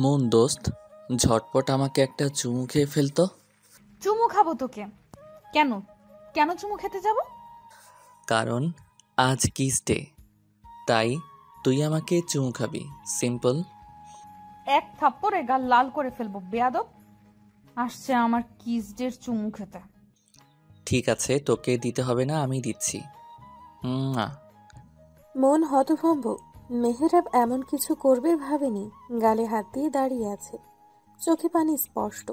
মন দোস্ত, ঝটপট আমাকে একটা চুমু খেয়ে ফেলতো। চুমু খাবো তোকে? কেন? কেন চুমু খেতে যাব? কারণ আজ কিস ডে, তাই তুই আমাকে চুমু খাবি। সিম্পল। এক থাপ্পড়ে গাল লাল করে ফেলবো বেয়াদব। আসছে আমার কিস ডের চুমু খেতে। ঠিক আছে, তোকে দিতে হবে না, আমি দিচ্ছি। না। মন হতভম্ব। মেহেরাব এমন কিছু করবে ভাবেনি। গালে হাত দিয়ে দাঁড়িয়ে আছে, চোখে পানি স্পষ্ট।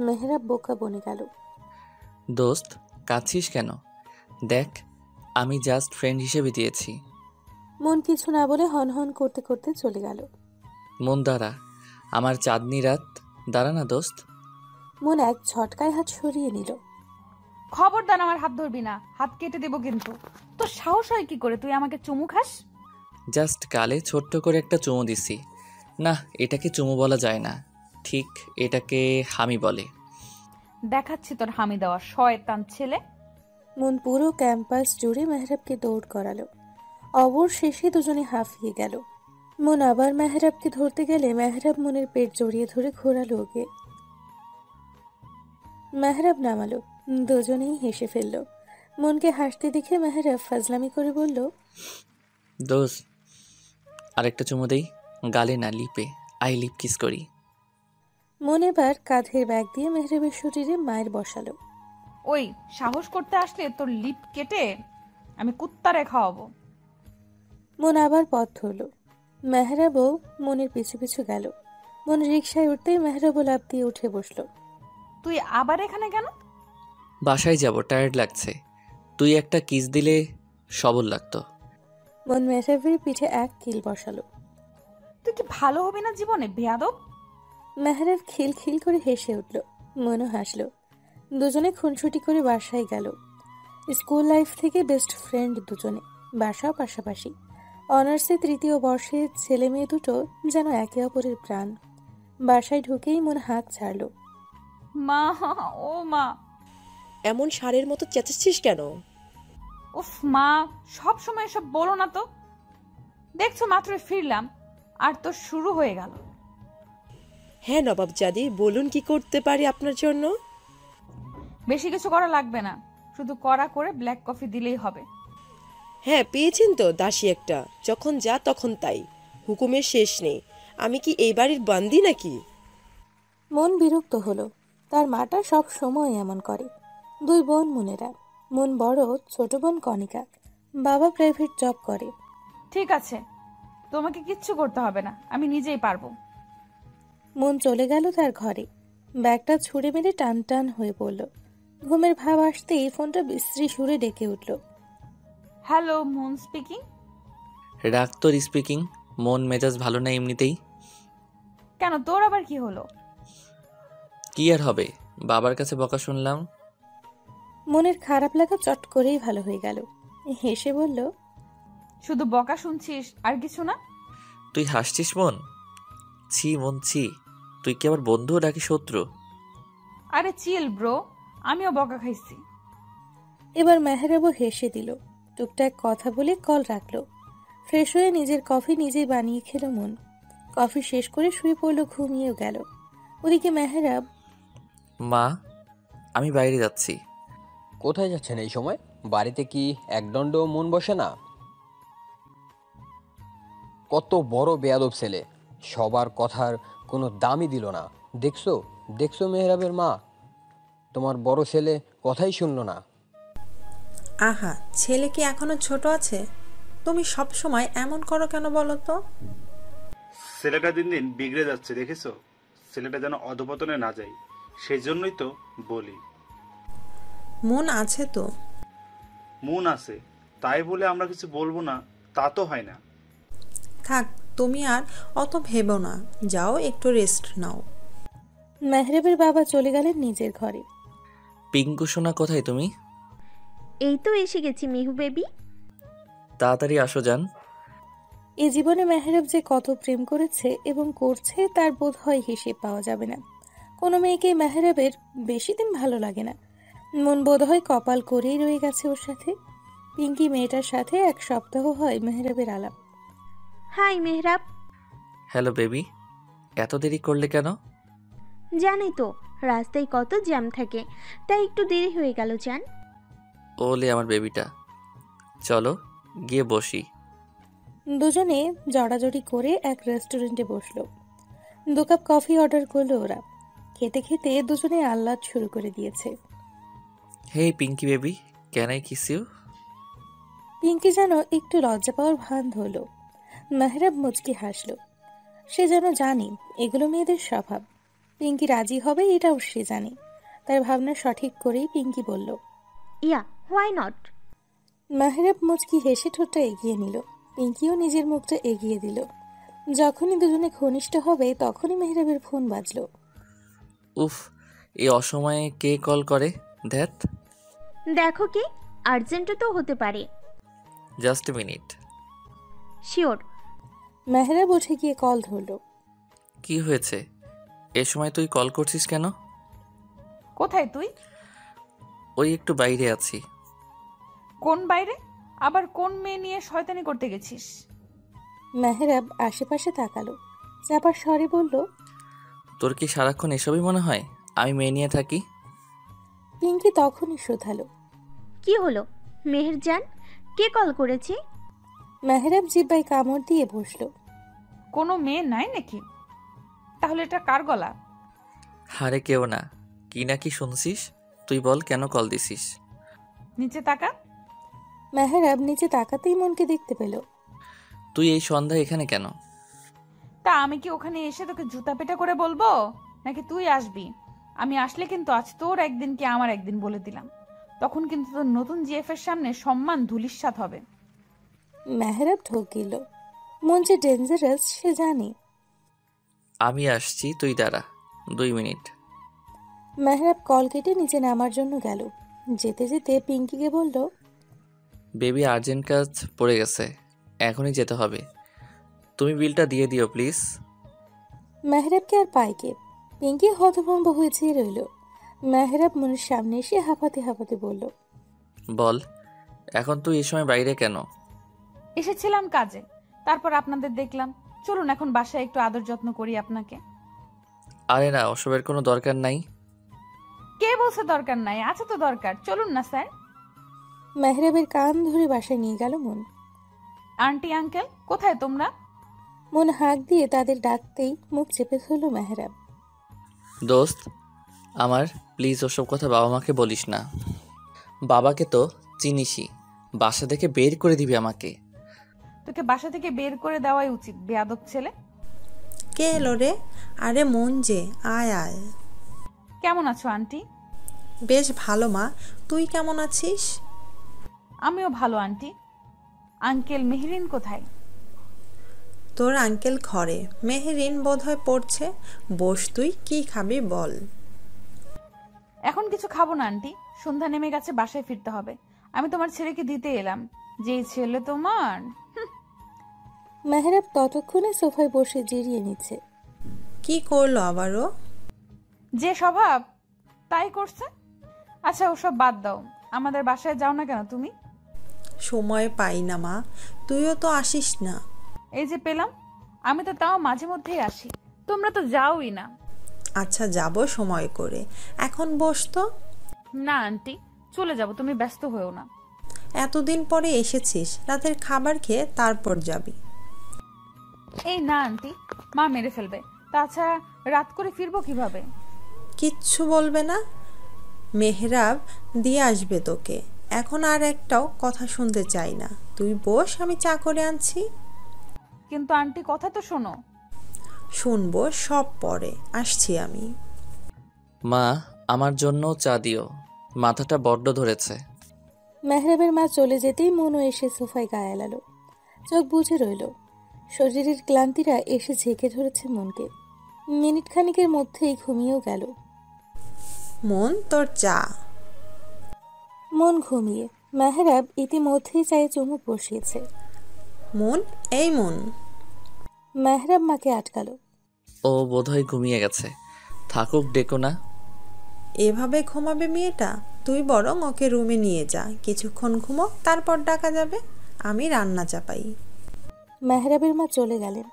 মেহেরাব বোকা বনে গেল। দোস্ত, কাঁদছিস কেন? দেখ, আমি জাস্ট ফ্রেন্ড হিসেবে দিয়েছি। মন কিছু না বলে হনহন করতে করতে চলে গেল। মন দাঁড়া, আমার চাঁদনি রাত। দাঁড়া না দোস্ত। মন এক ঝটকায় হাত সরিয়ে নিল। খবরদার আমার হাত ধরবি না, হাত কেটে দেবো কিন্তু। তোর সাহস হয় কি করে তুই আমাকে চুমু খাস? জাস্ট গালে ছোট্ট করে একটা চুমু দিছি। না, এটাকে চুমু বলা যায় না, ঠিক এটাকে হামি বলে। দেখাচ্ছি তোর হামি দেওয়া শয়তান ছেলে। মন পুরো ক্যাম্পাস জুড়ে মেহরাবকে দৌড় করালো। অবশেষে দুজনে হাঁফিয়ে গেল। মন আবার মেহরাবকে ধরতে গেলে মেহরাব মনের পেট জড়িয়ে ধরে ঘোরালো ওকে। মেহরাব নামালো। দুজনেই হেসে ফেলল। মনকে হাসতে দেখে মেহরাব ফাজলামি করে বলল, দোস্ত, আরেকটা চুমু দেই। গালে না, লিপে। আই লিপ কিস করি। মন এবার কাঁধের ব্যাগ দিয়ে মেহরাবের শরীরে মায়ের বসালো। ওই সাহস করতে আসলে তোর লিপ কেটে আমি কুত্তারে খাওয়াবো। মন আবার পথ ধরল। মেহরাবও মনের পিছু পিছু গেল। মন রিকশায় উঠতেই মেহরাবও লাফ দিয়ে উঠে বসলো। তুই আবার এখানে কেন? বাসায় যাব, টায়ার্ড লাগছে। তুই একটা কিস দিলে সবল লাগতো। মন মেহরাবের পিঠে এক কিল বসালো। তুই কি ভালো হবি না জীবনে বেয়াদব? মেহরাব খিলখিল করে হেসে উঠল। মনও হাসলো। দুজনে খুনসুটি করে বাসায় গেল। স্কুল লাইফ থেকে বেস্ট ফ্রেন্ড দুজনে, বাসাও পাশাপাশি। অনার্সে তৃতীয় বর্ষে ছেলে মেয়ে দুটো যেন একে অপরের প্রাণ। বাসায় ঢুকেই মন হাঁক ছাড়ল। মা, ও মা। এমন ষাঁড়ের মতো চেঁচাচ্ছিস কেন? উফ মা, সব সময় এসব বলো না তো। দেখছো মাত্রই ফিরলাম আর তো শুরু হয়ে গেল। হ্যাঁ নবাবজাদি, বলুন কি করতে পারি আপনার জন্য? বেশি কিছু করা লাগবে না, শুধু কড়া করে ব্ল্যাক কফি দিলেই হবে। হ্যাঁ, পেয়েছেন তো দাসী একটা, যখন যা তখন তাই, হুকুমের শেষ নেই। আমি কি এই বাড়ির বান্দি নাকি? মন বিরক্ত হলো। তার মাটা সব সময় এমন করে। দুই বোন মনেরা। মন বড়, ছোট বোন কণিকা। বাবা প্রাইভেট জব করে। ঠিক আছে, তোমাকে কিচ্ছু করতে হবে না, আমি নিজেই পারবো। মন চলে গেল তার ঘরে। ব্যাগটা ছুঁড়ে মেরে টান টান হয়ে পড়ল। ঘুমের ভাব আসতেই ফোনটা বিশ্রী সুরে ডেকে উঠল। Hello, moon speaking. রাগ তোর স্পিকিং। মন মেজাজ ভালো না এমনিতেই। কেন, তোর আবার কি হলো? কি আর হবে, বাবার কাছে বকা শুনলাম। মনের খারাপ লাগা চট করেই ভালো হয়ে গেল। হেসে বলল, শুধু বকা শুনছিস আর কিছু না? তুই হাসছিস মন? ছি মন ছি, তুই কি আবার বন্ধু নাকি শত্রু? আরে চিল ব্রো, আমিও বকা খাইছি। এবার মেহরাবও হেসে দিল। টুকটাক কথা বলে কল রাখলো। ফ্রেশ হয়ে নিজের কফি নিজেই বানিয়ে খেলো মন। কফি শেষ করে শুয়ে পড়ল, ঘুমিয়েও গেল। ওদিকে মেহরাব, মা, আমি বাইরে যাচ্ছি। কোথায় যাচ্ছেন এই সময়? বাড়িতে কি একদণ্ড মন বসে না? কত বড় বেয়াদব ছেলে, সবার কথার কোনো দামই দিল না। দেখছো দেখছো মেহরাবের মা, তোমার বড় ছেলে কথাই শুনলো না। আহা, ছেলে কি এখনো ছোট আছে? তুমি সব সময় এমন করো কেন বলো তো? ছেলেটা দিন দিন বিগড়ে যাচ্ছে, দেখেছো? ছেলেটা যেন অধপতনে না যায়, সেই জন্যই তো বলি। মন আছে তো। মন আছে তাই বলে আমরা কিছু বলবো না তা তো হয় না। থাক, তুমি আর অত ভেবো না, যাও একটু রেস্ট নাও। মেহরাবের বাবা চলে গেলেন নিজের ঘরে। পিঙ্কু সোনা, কোথায় তুমি? এই তো এসে গেছি মিহু বেবি। তাড়াতাড়ি আসো যান। এ জীবনে মেহরাব যে কত প্রেম করেছে এবং করছে তার বোধ হয় হিসেব পাওয়া যাবে না। কোনো মেয়েকে মেহরাবের বেশি দিন ভালো লাগে না। মন বোধ হয় কপাল করেই রয়ে গেছে ওর সাথে। পিঙ্কি মেয়েটার সাথে এক সপ্তাহ হয় মেহরাবের আলাপ। হাই মেহরাব। Hello baby. এত দেরি করলে কেন? জানি তো রাস্তায় কত জ্যাম থাকে, তাই একটু দেরি হয়ে গেল জান। ওলে আমার বেবিটা, চলো গিয়ে বসি। দুজনে জড়াজড়ি করে এক রেস্টুরেন্টে বসলো। 2 কাপ কফি অর্ডার করলো ওরা। খেতে খেতে দুজনে আহ্লাদ শুরু করে দিয়েছে। Hey Pinky baby, can I kiss you? Pinky যেন একটু লজ্জা পাওয়ার ভান ধরল। মেহরাব মুচকি হাসলো। সে যেন জানে এগুলো মেয়েদের স্বভাব। পিঙ্কি রাজি হবে এটাও সে জানে। তার ভাবনা সঠিক করেই পিঙ্কি বলল, ইয়া, হোয়াই নট। মেহরাব মুচকি হেসে ঠোঁটটা এগিয়ে নিল। পিঙ্কিও নিজের মুখটা এগিয়ে দিল। যখনই দুজনে ঘনিষ্ঠ হবে তখনই মেহরাবের ফোন বাজলো। উফ, এই অসময়ে কে কল করে? ধ্যাত। দেখো কি, আর্জেন্টও তো হতে পারে। Just minute. শিওর। মেহরাব উঠে গিয়ে কল ধরলো। কি হয়েছে? এ সময় তুই কল করছিস কেন? কোথায় তুই? ওই একটু বাইরে আছি। কোন বাইরে? আবার কোন মেয়ে নিয়ে শয়তানি করতে গেছিস? মেহরাব আশেপাশে তাকালো, চাপার স্বরে বলল, তোর কি সারাক্ষণ এসবই মনে হয় আমি মেয়ে নিয়ে থাকি? পিঙ্কি তখনই শোধালো। কি হলো মেহেরজান, কে কল করেছে? মেহরাব জিব্বায় কামড় দিয়ে বসলো। কোনো মেয়ে নাই নাকি? তাহলে এটা কার গলা? হারে কেউ না। কি না কি শুনছিস? তুই বল কেন কল দিছিস? নিচে তাকা। মেহরাব নিচে তাকাতেই মনকে দেখতে পেল। তুই এই সন্ধ্যায় এখানে কেন? তা আমি কি ওখানে এসে তোকে জুতা পেটা করে বলবো, নাকি তুই আসবি? আমি আসলে কিন্তু আজ তোর একদিন কি আমার একদিন বলে দিলাম। তখন কিন্তু তোর নতুন জিএফ এর সামনে সম্মান ধুলিস্যাৎ হবে। মেহরাব ঢোক গেল। মন যে ডেঞ্জারাস সে জানে। আমি আসছি, তুই দাঁড়া 2 মিনিট। মেহরাব কল কেটে নিচে নামার জন্য গেল। যেতে যেতে পিঙ্কিকে বলল, বেবি আর্জেন্ট কাজ পড়ে গেছে, এখনই যেতে হবে। তুমি বিলটা দিয়ে দিও প্লিজ। মেহরাবকে আর পাইকে। পিঙ্কি হতভম্ব হয়ে চেয়ে রইল। মেহরাব মনের সামনে এসে হাঁপাতে হাঁপাতে বলল, বল এখন তুই এই সময় বাইরে কেন? এসেছিলাম কাজে, তারপর আপনাদের দেখলাম। চলুন এখন বাসায় একটু আদর যত্ন করি আপনাকে। আরে না, ওসবের কোনো দরকার নাই। কে বলছে দরকার নাই? আছে তো দরকার, চলুন না স্যার। মেহরাবের কান ধরে বাসায় নিয়ে গেল মন। আন্টি আঙ্কেল কোথায় তোমরা? মন হাঁক দিয়ে তাদের ডাকতেই মুখ চেপে ধরল মেহরাব। দোস্ত আমার, প্লিজ ওসব কথা বাবা মাকে বলিস না। বাবাকে তো চিনিসই, বাসা থেকে বের করে দিবি আমাকে। তোকে বাসা থেকে বের করে দেওয়াই উচিত, বেয়াদব ছেলে। কে এলো রে? আরে মন যে, আয় আয়। কেমন আছো আন্টি? বেশ ভালো মা, তুই কেমন আছিস? আমিও ভালো আন্টি। আঙ্কেল মেহরিন কোথায়? তোর আঙ্কেল ঘরে, মেহেরিন বোধহয় পড়ছে। বস, তুই কি খাবি বল। এখন কিছু খাবো না আন্টি, সন্ধ্যা নেমে গেছে, বাসায় ফিরতে হবে। আমি তোমার ছেলেকে দিতে এলাম। যে ছেলে তোমার। মেহরাব ততক্ষণে সোফায় বসে জিরিয়ে নিচ্ছে। কি করলো আবারও? যে স্বভাব তাই করছে। আচ্ছা ওসব বাদ দাও, আমাদের বাসায় যাও না কেন তুমি? সময় পাই না মা, তুইও তো আসিস না। এই যে পেলাম, আমি তো তাও মাঝে মধ্যেই আসি, তোমরা তো যাওই না। আচ্ছা যাব সময় করে, এখন বস তো। না আন্টি, চলে যাব, তুমি ব্যস্ত হয়েও না। এতদিন পরে এসেছিস, রাতের খাবার খেয়ে তারপর যাবি। এই না আন্টি, মা মেরে ফেলবে। তাছাড়া রাত করে ফিরবো কিভাবে? কিচ্ছু বলবে না, মেহরাব দিয়ে আসবে তোকে। এখন আর একটাও কথা শুনতে চাই না, তুই বস, আমি চা করে আনছি। কিন্তু আন্টি কথা তো শোনো। শুনবো সব পরে, আসছি আমি। মা আমার জন্য চা দিও, মাথাটা বড্ড ধরেছে। মেহরাবের মা চলে যেতেই মনও এসে সোফায় গায়ে এলালো। চোখ বুজে রইল। শরীরের ক্লান্তিরা এসে ঝেঁকে ধরেছে মনকে। মিনিট খানিকের মধ্যেই ঘুমিয়েও গেল। মন, তোর চা। মন ঘুমিয়ে। মেহরাব ইতিমধ্যেই চায়ে চুমুক বসিয়েছে। মন, এই মন। মেহরাব মাকে আটকালো। ও বোধহয় ঘুমিয়ে গেছে, থাকুক, ডেকো না। এভাবে ঘুমাবে মেয়েটা? তুই বরং ওকে রুমে নিয়ে যা, কিছুক্ষণ ঘুমো, তারপর ডাকা যাবে। আমি রান্না চাপাই। মেহরাবের মা চলে গেলেন।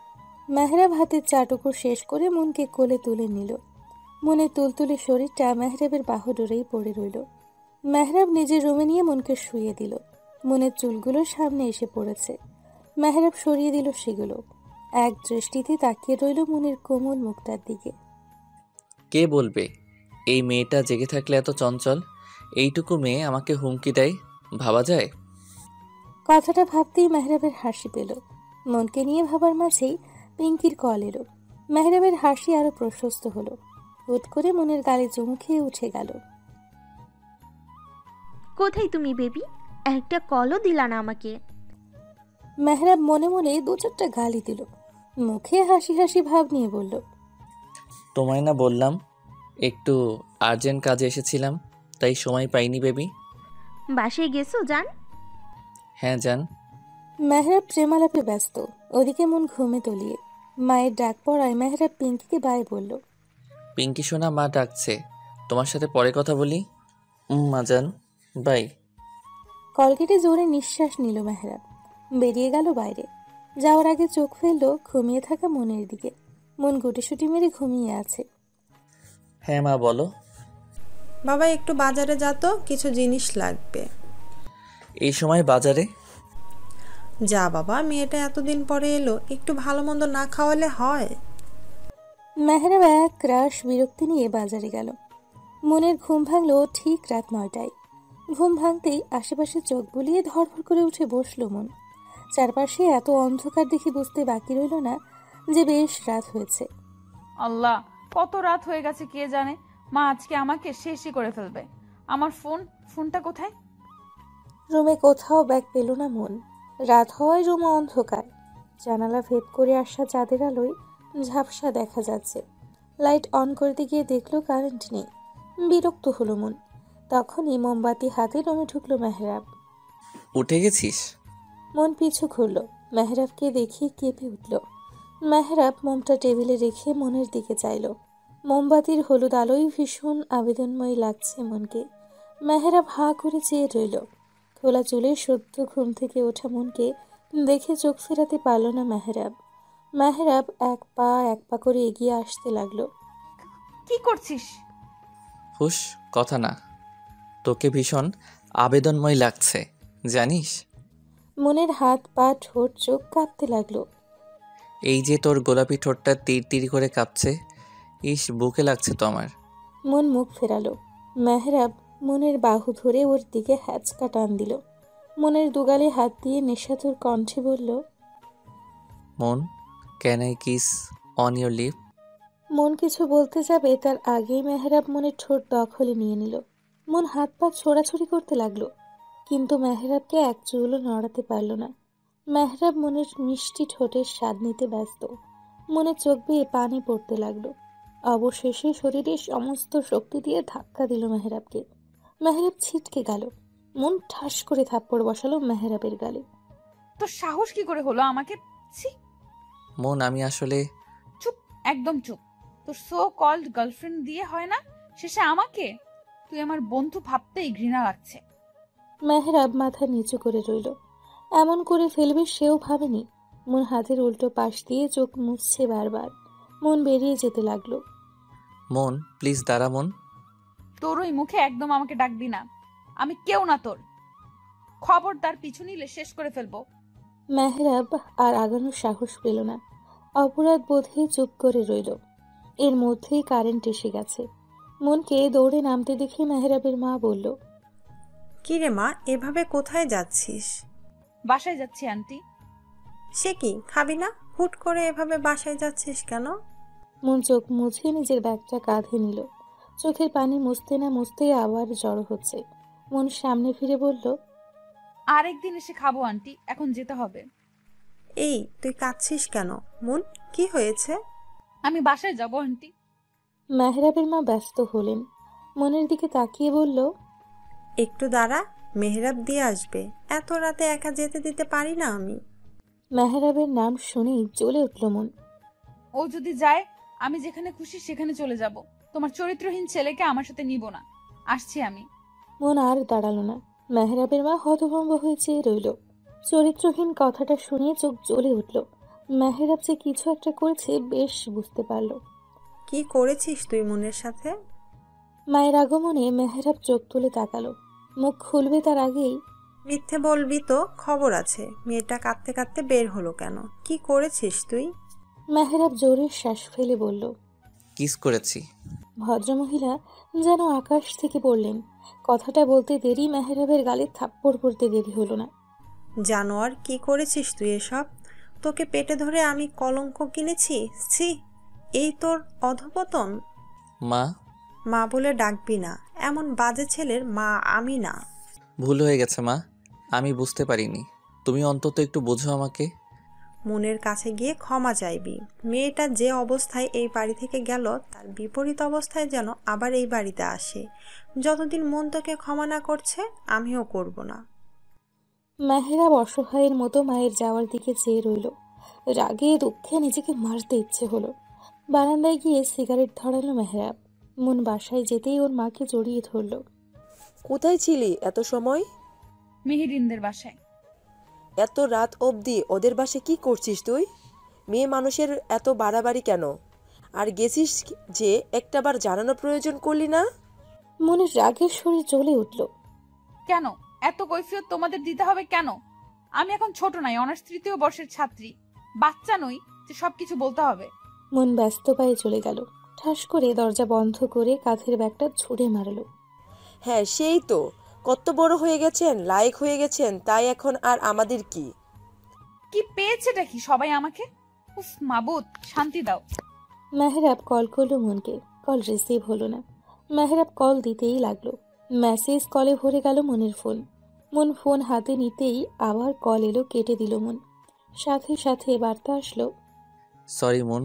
মেহরাব হাতের চাটুকু শেষ করে মনকে কোলে তুলে নিল। মনের তুলতুলে শরীরটা মেহরাবের বাহুডোরেই পড়ে রইল। মেহরাব নিজের রুমে নিয়ে মনকে শুইয়ে দিল। মনের চুলগুলো সামনে এসে পড়েছে। মেহরাব সরিয়ে দিল সেগুলো। এক দৃষ্টিতে তাকিয়ে রইল মনের কোমল মুখটার দিকে। কে বলবে এই মেয়েটা জেগে থাকলে এত চঞ্চল? এইটুকু মেয়ে আমাকে হুমকি দেয়, ভাবা যায়? কথাটা ভাবতেই মেহরাবের হাসি পেল। মনকে নিয়ে ভাবার মাঝেই পিঙ্কির কল এলো। মেহরাবের হাসি আরো প্রশস্ত হলো। হুট করে মনের গালে চুমু খেয়ে উঠে গেল। কোথায় তুমি বেবি? একটা কলও দিলা না আমাকে। মেহরাব মনে মনে দু চারটা গালি দিল। মুখে হাসি হাসি ভাব নিয়ে বলল, তোমায় না বললাম একটু আর্জেন্ট কাজে এসেছিলাম, তাই সময় পাইনি বেবি। বাসায় গেছো জান? হ্যাঁ জান। মেহরাব প্রেমালাপে ব্যস্ত। ওদিকে মন ঘুমে তলিয়ে। মায়ের ডাক পড়ায় মেহরাব পিঙ্কিকে বাই বলল। পিঙ্কি সোনা, মা ডাকছে, তোমার সাথে পরে কথা বলি। মা জান, বাই। কল কেটে জোরে নিঃশ্বাস নিল মেহরাব। বেরিয়ে গেল বাইরে। যাওয়ার আগে চোখ ফেলল ঘুমিয়ে থাকা মনের দিকে। মন গুটিসুটি মেরে ঘুমিয়ে আছে। হ্যাঁ মা বলো। বাবা একটু বাজারে যা তো, কিছু জিনিস লাগবে। এই সময় বাজারে? যা বাবা, মেয়েটা এতদিন পরে এলো, একটু ভালো মন্দ না খাওয়ালে হয়? মেহরাব এক রাশ বিরক্তি নিয়ে বাজারে গেল। মনের ঘুম ভাঙল ঠিক রাত 9টায়। ঘুম ভাঙতেই আশেপাশে চোখ বুলিয়ে ধড়ফড় করে উঠে বসল মন। চারপাশে এত অন্ধকার দেখে বুঝতে বাকি রইল না যে বেশ রাত হয়েছে। আল্লাহ, কত রাত হয়ে গেছে কে জানে। মা আজকে আমাকে শেষই করে ফেলবে। আমার ফোনটা কোথায়? রুমে কোথাও ব্যাগ পেল না মন। রাত হওয়ায় রুমে অন্ধকার। জানালা ভেদ করে আসা চাঁদের আলোয় ঝাপসা দেখা যাচ্ছে। লাইট অন করতে গিয়ে দেখলো কারেন্ট নেই। বিরক্ত হলো মন। তখনই মোমবাতি হাতে রুমে ঢুকলো মেহরাব। উঠে গেছিস? মন পিছু ঘুরল। মেহরাবকে দেখে কেঁপে উঠল। মেহরাব মোমটা টেবিলে রেখে মনের দিকে চাইল। মোমবাতির হলুদ আলোয় ভীষণ আবেদনময় লাগছে মনকে। মেহরাব হাঁ করে চেয়ে রইল। খোলা চুলে সদ্য ঘুম থেকে ওঠা মনকে দেখে চোখ ফেরাতে পারল না মেহরাব। মেহরাব এক পা করে এগিয়ে আসতে লাগলো। কি করছিস? হুশ, কথা না। তোকে ভীষণ আবেদনময় লাগছে, জানিস? মনের হাত পা ঠোঁট চোখ কাঁপতে লাগলো। এই যে তোর গোলাপি ঠোঁটটা তীর তীর করে কাঁপছে, ইস বুকে লাগছে তো আমার। মন মুখ ফেরালো। মেহরাব মনের বাহু ধরে ওর দিকে হ্যাচকা টান দিল। মনের দুগালে হাত দিয়ে নেশাতুর কণ্ঠে বলল, Mon, can I kiss on your lip? Mon কিছু বলতে যাবে তার আগেই মেহরাব মনের ঠোঁট দখলে নিয়ে নিল। মন হাত পা ছোড়াছুড়ি করতে লাগলো, কিন্তু মেহরাবকে এক চুলও নড়াতে পারল না। মেহরাব মনের মিষ্টি ঠোঁটের স্বাদ নিতে ব্যস্ত। মনে চোখ বেয়ে পানি পড়তে লাগলো। অবশেষে শরীরে সমস্ত শক্তি দিয়ে ধাক্কা দিল মেহরাবকে। মেহরাব ছিটকে গেল। মন ঠাস করে থাপ্পড় বসালো মেহরাবের গালে। তোর সাহস কি করে হলো আমাকে? ছি! মন, আমি আসলে... চুপ, একদম চুপ। তোর সো কল্ড গার্লফ্রেন্ড দিয়ে হয় না, শেষে আমাকে? তুই আমার বন্ধু ভাবতেই ঘৃণা লাগছে। মেহরাব মাথা নিচু করে রইল। এমন করে ফেলবে সেও ভাবেনি। মন হাতের উল্টো পাশ দিয়ে চোখ মুছছে বারবার। মন বেরিয়ে যেতে লাগলো। মন প্লিজ দাঁড়া মন। তোর ওই মুখে একদম আমাকে ডাকবি না। আমি কেউ না তোর। খবরদার পিছু নিলে শেষ করে ফেলবো। মেহরাব আর আগানোর সাহস পেল না। অপরাধ বোধে চুপ করে রইল। এর মধ্যেই কারেন্ট এসে গেছে। মনকে দৌড়ে নামতে দেখে মেহরাবের মা বলল, কি রে মা, এভাবে কোথায় যাচ্ছিস? বাসায় যাচ্ছি আন্টি। সে কি, খাবি না? হুট করে এভাবে বাসায় যাচ্ছিস কেন? মন চোখ মুছে নিজের ব্যাগটা কাঁধে নিল। চোখের পানি মুছতে না মুছতেই আবার জড়ো হচ্ছে। মন সামনে ফিরে বলল, আরেকদিন এসে খাবো আন্টি, এখন যেতে হবে। এই তুই কাঁদছিস কেন? মন, কি হয়েছে? আমি বাসায় যাবো আন্টি। মেহরাবের মা ব্যস্ত হলেন। মনের দিকে তাকিয়ে বলল, একটু দাঁড়া, মেহরাব দিয়ে আসবে। এত রাতে একা যেতে দিতে পারি না আমি। মেহরাবের নাম শুনেই জ্বলে উঠল মন। ও যদি যায়, আমি যেখানে খুশি সেখানে চলে যাব। তোমার চরিত্রহীন ছেলেকে আমার সাথে নিব না। আসছি আমি। মন আর দাঁড়ালো না। মেহরাবের মা হতভম্ব হয়ে চেয়ে রইল। চরিত্রহীন কথাটা শুনে চোখ জ্বলে উঠল। মেহেরাব যে কিছু একটা করেছে বেশ বুঝতে পারল। কি করেছিস তুই মনের সাথে? মায়ের আগমনে মেহেরাব চোখ তুলে তাকালো। মুখ খুলবে তার আগেই মিথ্যে বলবি তো, খবর আছে। মেয়েটা কাঁদতে কাঁদতে বের হলো কেন? কি করেছিস তুই? মেহেরাব জোরে শ্বাস ফেলে বলল। কিস করেছি। ভদ্রমহিলা যেন আকাশ থেকে পড়লেন। কথাটা বলতে দেরি মেহেরাবের গালে থাপ্পড় পড়তে দেরি হলো না। জানোয়ার, কি করেছিস তুই এসব? তোকে পেটে ধরে আমি কলঙ্ক কিনেছি। ছি, এই তোর অধপতন। মা। মা বলে ডাকবি না, এমন বাজে ছেলের মা আমি না। ভুল হয়ে গেছে মা, আমি বুঝতে পারিনি। তুমি অন্তত একটু বোঝো আমাকে। মনের কাছে গিয়ে ক্ষমা চাইবি। মেয়েটা যে অবস্থায় এই বাড়ি থেকে গেল তার বিপরীত অবস্থায় যেন আবার এই বাড়িতে আসে। যতদিন মন তোকে ক্ষমা না করছে আমিও করব না। মেহেরাব অসহায়ের মতো মায়ের যাওয়ার দিকে চেয়ে রইল। রাগে দুঃখে নিজেকে মারতে ইচ্ছে হলো। বারান্দায় গিয়ে সিগারেট ধরালো মেহেরাব। মন বাসায় যেতেই ওর মাকে জড়িয়ে ধরল। কোথায় ছিলি এত সময়? মেহেরিনদের বাসায়। এত রাত অবধি ওদের বাসায় কি করছিস তুই? মেয়ে মানুষের এত বাড়াবাড়ি কেন? আর গেছিস যে একটাবার জানানোর প্রয়োজন করলি না? মনের রাগের শরীর জ্বলে উঠল। কেন এত কৈফিয়ত তোমাদের দিতে হবে কেন? আমি এখন ছোট নাই, অনার্স 3য় বর্ষের ছাত্রী। বাচ্চা নই যে সবকিছু বলতে হবে। মন ব্যস্ত পায়ে চলে গেল। ঠাস করে দরজা বন্ধ করে কাঁধের ব্যাগটা ছুঁড়ে মারলো। হ্যাঁ, সেই তো। কত বড় হয়ে গেছেন, লায়ক হয়ে গেছেন, তাই এখন আর আমাদের কি? কি পেয়েছেটা কি সবাই আমাকে? উফ মাবুদ, শান্তি দাও। মেহেরাব কল করলো মনকে। কল রিসিভ হলো না। মেহেরাব কল দিতেই লাগলো। মেসেজ কলে ভরে গেল মনের ফোন। মন ফোন হাতে নিতেই আবার কল এলো, কেটে দিল মন। সাথে সাথে বার্তা আসলো। সরি মুন,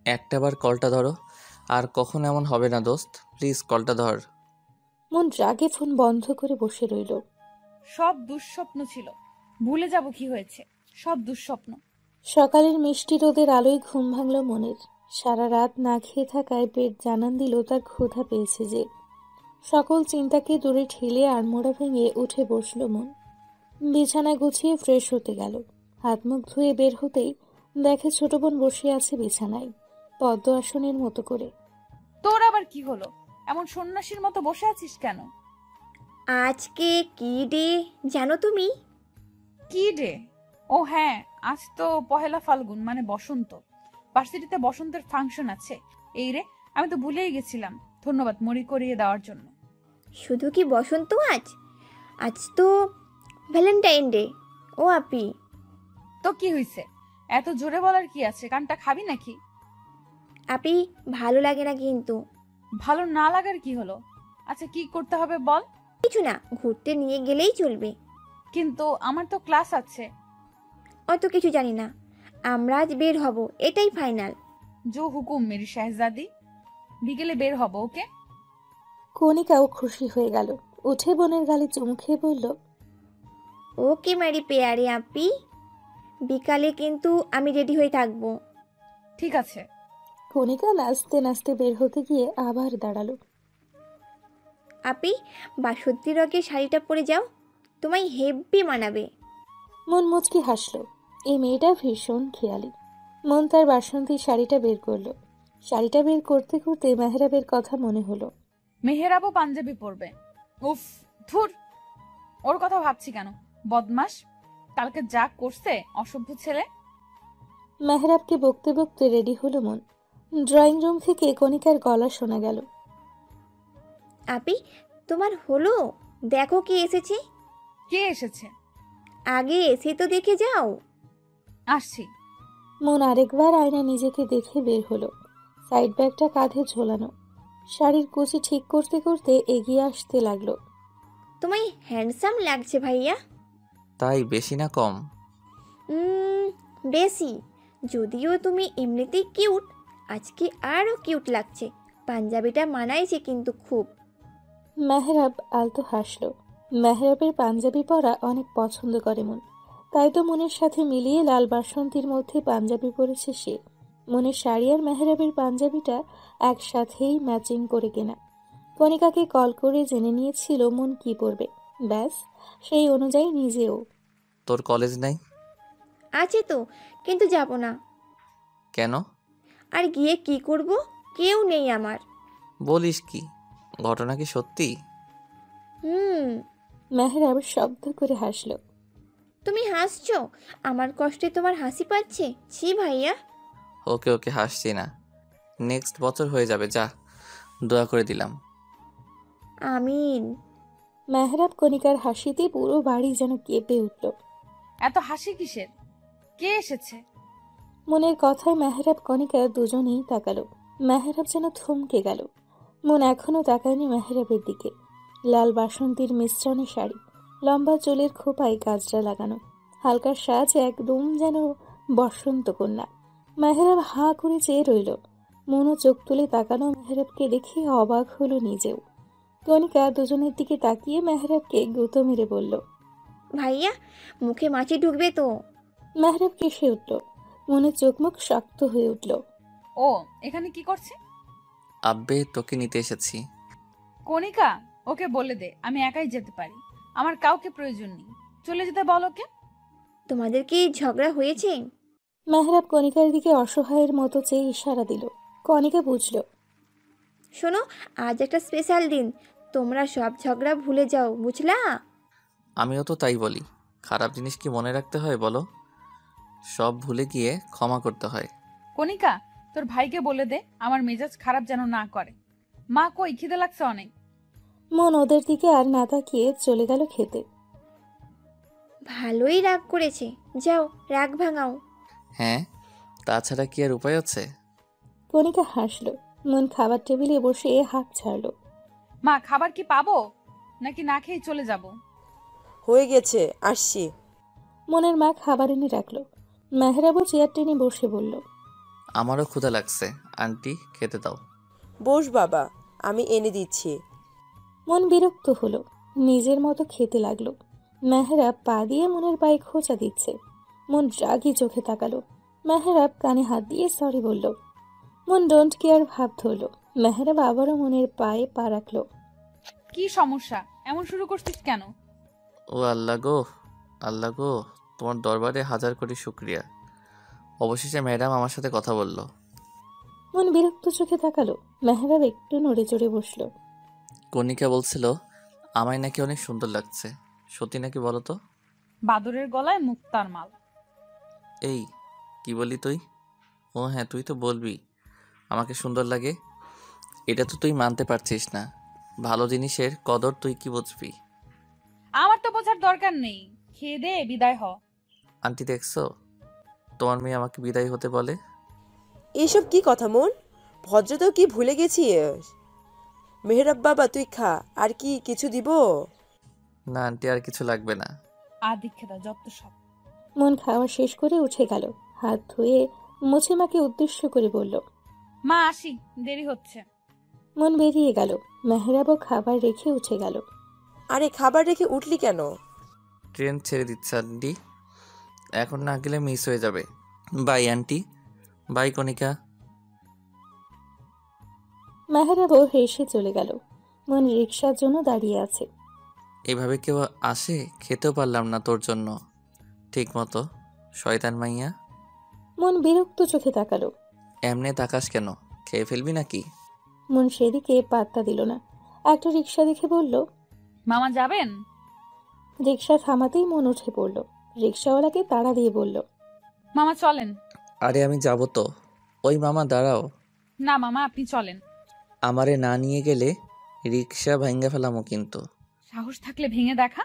একটাবার কলটা ধরো। আর কখন এমন হবে না দোস্ত, প্লিজ কলটা ধর। মন রাগে ফোন বন্ধ করে বসে রইল। সব দুঃস্বপ্ন ছিল, ভুলে যাব কি হয়েছে। সব দুঃস্বপ্ন। সকালের মিষ্টি রোদের আলোয় ঘুম ভাঙল মনের। সারা রাত না খেয়ে থাকায় পেট জানান দিল তার ক্ষুধা পেয়েছে যে। সকল চিন্তাকে দূরে ঠেলে আড়মোড়া ভেঙে উঠে বসল মন। বিছানা গুছিয়ে ফ্রেশ হতে গেল। হাত মুখ ধুয়ে বের হতেই দেখে ছোট বোন বসে আছে বিছানায়, পদ্ম আসনের মতো করে। তোর আবার কি হলো? এমন সন্ন্যাসীর মতো বসে আছিস কেন? আজকে কি ডে জানো তুমি? কি ডে? ও হ্যাঁ, আজ তো পহেলা ফাল্গুন, মানে বসন্ত। ভার্সিটিতে বসন্তের ফাংশন আছে। এই রে, আমি তো ভুলেই গেছিলাম। ধন্যবাদ মনে করিয়ে দেওয়ার জন্য। শুধু কি বসন্ত আজ? আজ তো ভ্যালেন্টাইন ডে। ও আপি, তো কি হইছে? এত জোরে বলার কি আছে? কানটা খাবি নাকি? আপি ভালো লাগে না কিন্তু। ভালো না লাগার কি হলো? আচ্ছা কি করতে হবে বল। কিছু না, ঘুরতে নিয়ে গেলেই চলবে। কিন্তু আমার তো ক্লাস আছে। অত কিছু জানি না, আমরা আজ বের হব, এটাই ফাইনাল। জো হুকুম মেরি শাহজাদি। বিকেলে বের হব, ওকে? কণিকাও খুশি হয়ে গেল। উঠে বোনের গালে চুমু খেয়ে বলল, ওকে মেরি পেয়ারে আপি, বিকালে কিন্তু আমি রেডি হয়ে থাকবো। ঠিক আছে। কণিকা নাচতে নাচতে বের হতে গিয়ে আবার দাঁড়ালো। আপি, বাসন্তী রঙের শাড়িটা পরে যাও, তোমায় হেব্বি মানাবে। মন মুচকি হাসলো। এই মেয়েটা ভীষণ খেয়ালি। মন তার বাসন্তী শাড়িটা বের করলো। শাড়িটা বের করতে করতে মেহরাবের কথা মনে হলো। মেহেরাবও পাঞ্জাবি পরবে। উফ, ধুর, ওর কথা ভাবছি কেন? বদমাস, কালকে যা করছে, অসভ্য ছেলে। মেহরাবকে বকতে বকতে রেডি হলো মন। ড্রয়িং রুম থেকে কণিকার গলা শোনা গেল। আপি, তোমার হলো? দেখো কে এসেছে। কে এসেছে? আগে এসে তো দেখে যাও। আসছি। মন আরেকবার আয়না নিজেকে দেখে বের হলো। সাইড ব্যাগটা কাঁধে ঝোলানো। শাড়ির কুচি ঠিক করতে করতে এগিয়ে আসতে লাগলো। তোমায় হ্যান্ডসাম লাগছে ভাইয়া। তাই বেশি না কম? বেশি। যদিও তুমি এমনিতেই কিউট, আজকে আরও কিউট লাগছে। পাঞ্জাবিটা মানাইছে কিন্তু খুব। মেহরাব আলতো হাসলো। মেহরাবের পাঞ্জাবি পরা অনেক পছন্দ করে মন। তাই তো মনের সাথে মিলিয়ে লাল বাসন্তীর মধ্যে পাঞ্জাবি পরেছে সে। মনের শাড়ি আর মেহরাবের পাঞ্জাবিটা একসাথেই ম্যাচিং করে কেনা। কণিকাকে কল করে জেনে নিয়েছিল মন কি পরবে। ব্যাস সেই অনুযায়ী নিজেও। তোর কলেজ নাই? আছে তো, কিন্তু যাব না। কেন? আর গিয়ে কি করব? কেউ নেই আমার। বলিস কি? ঘটনা কি সত্যি? হুম। মেহরাব শব্দ করে হাসলো। তুমি হাসছো? আমার কষ্টে তোমার হাসি পাচ্ছে? ছি ভাইয়া। ওকে ওকে, হাসছি না। নেক্সট বছর হয়ে যাবে, যা। দোয়া করে দিলাম। আমিন। মেহরাব কণিকার হাসিতে পুরো বাড়ি যেন কেঁপে উঠল। এত হাসি কিসের? কে এসেছে? মনের কথায় মেহরাব কণিকা দুজনেই তাকালো। মেহরাব যেন থমকে গেল। মন এখনো তাকায়নি মেহরাবের দিকে। লাল বাসন্তীর মিশ্রণে শাড়ি, লম্বা চুলের খোপায় গাজরা লাগানো, হালকা সাজ, একদম যেন বসন্ত কন্যা। মেহরাব হাঁ করে চেয়ে রইল। মনও চোখ তুলে তাকানো মেহরাবকে দেখে অবাক হলো নিজেও। কণিকা দুজনের দিকে তাকিয়ে মেহরাবকে গুঁতো মেরে বলল, ভাইয়া, মুখে মাছি ঢুকবে তো। মেহরাব কেসে উঠল। মনে চোখ মুখ শক্ত হয়ে উঠল। ও এখানে কি করছে? আব্বে, তোকে নিতে এসেছি। কণিকা, ওকে বলে দে আমি একাই যেতে পারি, আমার কাউকে প্রয়োজন নেই। চলে যেতে বলো কে। তোমাদের কি ঝগড়া হয়েছে? মেহরাব কণিকার দিকে অসহায়ের মতো চেয়ে ইশারা দিল। কণিকা বুঝল। শোনো, আজ একটা স্পেশাল দিন, তোমরা সব ঝগড়া ভুলে যাও, বুঝলা? আমিও তো তাই বলি। খারাপ জিনিস কি মনে রাখতে হয় বলো? সব ভুলে গিয়ে ক্ষমা করতে হয়। কণিকা, তোর ভাইকে বলে দে আমার মেজাজ খারাপ যেন না করে। মা কই, খিদে লাগছে অনেক। মন ওদের দিকে আর না তাকিয়ে চলে গেল খেতে। ভালোই রাগ করেছে, যাও রাগ ভাঙাও। হ্যাঁ, তাছাড়া কি আর উপায় আছে? কণিকা হাসল। মন খাবার টেবিলে বসে হাঁক ছাড়ল। মা, খাবার কি পাবো নাকি না খেয়ে চলে যাব? হয়ে গেছে, আসছি। মনের মা খাবার এনে রাখলো। মেহরাবও চেয়ার টেনে বসে বলল, আমারও ক্ষুধা লাগছে, আন্টি খেতে দাও। বস বাবা, আমি এনে দিচ্ছি। মন বিরক্ত হলো। নিজের মতো খেতে লাগলো। মেহরাব পা দিয়ে মনের পায়ে খোঁচা দিচ্ছে। মন রাগি চোখে তাকালো। মেহরাব কানে হাত দিয়ে সরি বলল। মন ডোন্ট কেয়ার ভাব ধরলো। মেহরাব আবারও মনের পায়ে পা রাখলো। কি সমস্যা? এমন শুরু করছিস কেন? ও আল্লাহ গো, আল্লাহ গো, তোমার দরবারে হাজার কোটি শুক্রিয়া। অবশেষে ম্যাডাম আমার সাথে কথা বলল। মন বিরক্ত চোখে তাকালো। মেহরাব একটু নড়ে চড়ে বসলো। কণিকা বলছিল আমায় নাকি অনেক সুন্দর লাগছে। সত্যি নাকি বলো তো? বাদরের গলায় মুক্তার মাল। এই কি বলি তুই? ও হ্যাঁ, তুই তো বলবি আমাকে সুন্দর লাগে। এটা তো তুই মানতে পারছিস না। ভালো জিনিসের কদর তুই কি বুঝবি? আমার তো বোঝার দরকার নেই, খেয়ে দে বিদায় হ। আন্টি দেখছো, তোমার মেয়ে আমাকে বিদায় হতে বলে। এইসব কি কথা মন? ভদ্রতাও কি ভুলে গেছিস? মেহরাব বাবা, তুই খা। আর কি কিছু দিব? না আন্টি, আর কিছু লাগবে না। আর দীক্ষে দাও যত সব। মন খাওয়া শেষ করে উঠে গেল। হাত ধুয়ে মুছে মাকে উদ্দেশ্য করে বলল, মা আসি, দেরি হচ্ছে। মন বেরিয়ে গেল। মেহরাবও খাবার রেখে উঠে গেল। আরে, খাবার রেখে উঠলি কেন? ট্রেন ছেড়ে দিচ্ছে আন্টি, এখন না গেলে মিস হয়ে যাবে। বাই আন্টি, বাই কণিকা। মেহরাবও হেসে চলে গেল। মন রিক্সার জন্য দাঁড়িয়ে আছে। এভাবে কেউ আসে? খেতেও পারলাম না তোর জন্য ঠিক মতো, শয়তান মাইয়া। মন বিরক্ত চোখে তাকালো। এমনে তাকাস কেন? খেয়ে ফেলবি নাকি? মন সেদিকে পাত্তা দিল না। একটা রিক্সা দেখে বলল, মামা যাবেন? রিক্সা থামাতেই মন উঠে পড়ল। রিক্সাওয়ালাকে তাড়া দিয়ে বলল, মামা চলেন। আরে আমি যাব তো। ওই মামা দাঁড়াও। না মামা, আপনি চলেন। আমারে না নিয়ে গেলে রিক্সা ভাঙ্গা ফেলামো কিন্তু। সাহস থাকলে ভেঙে দেখা।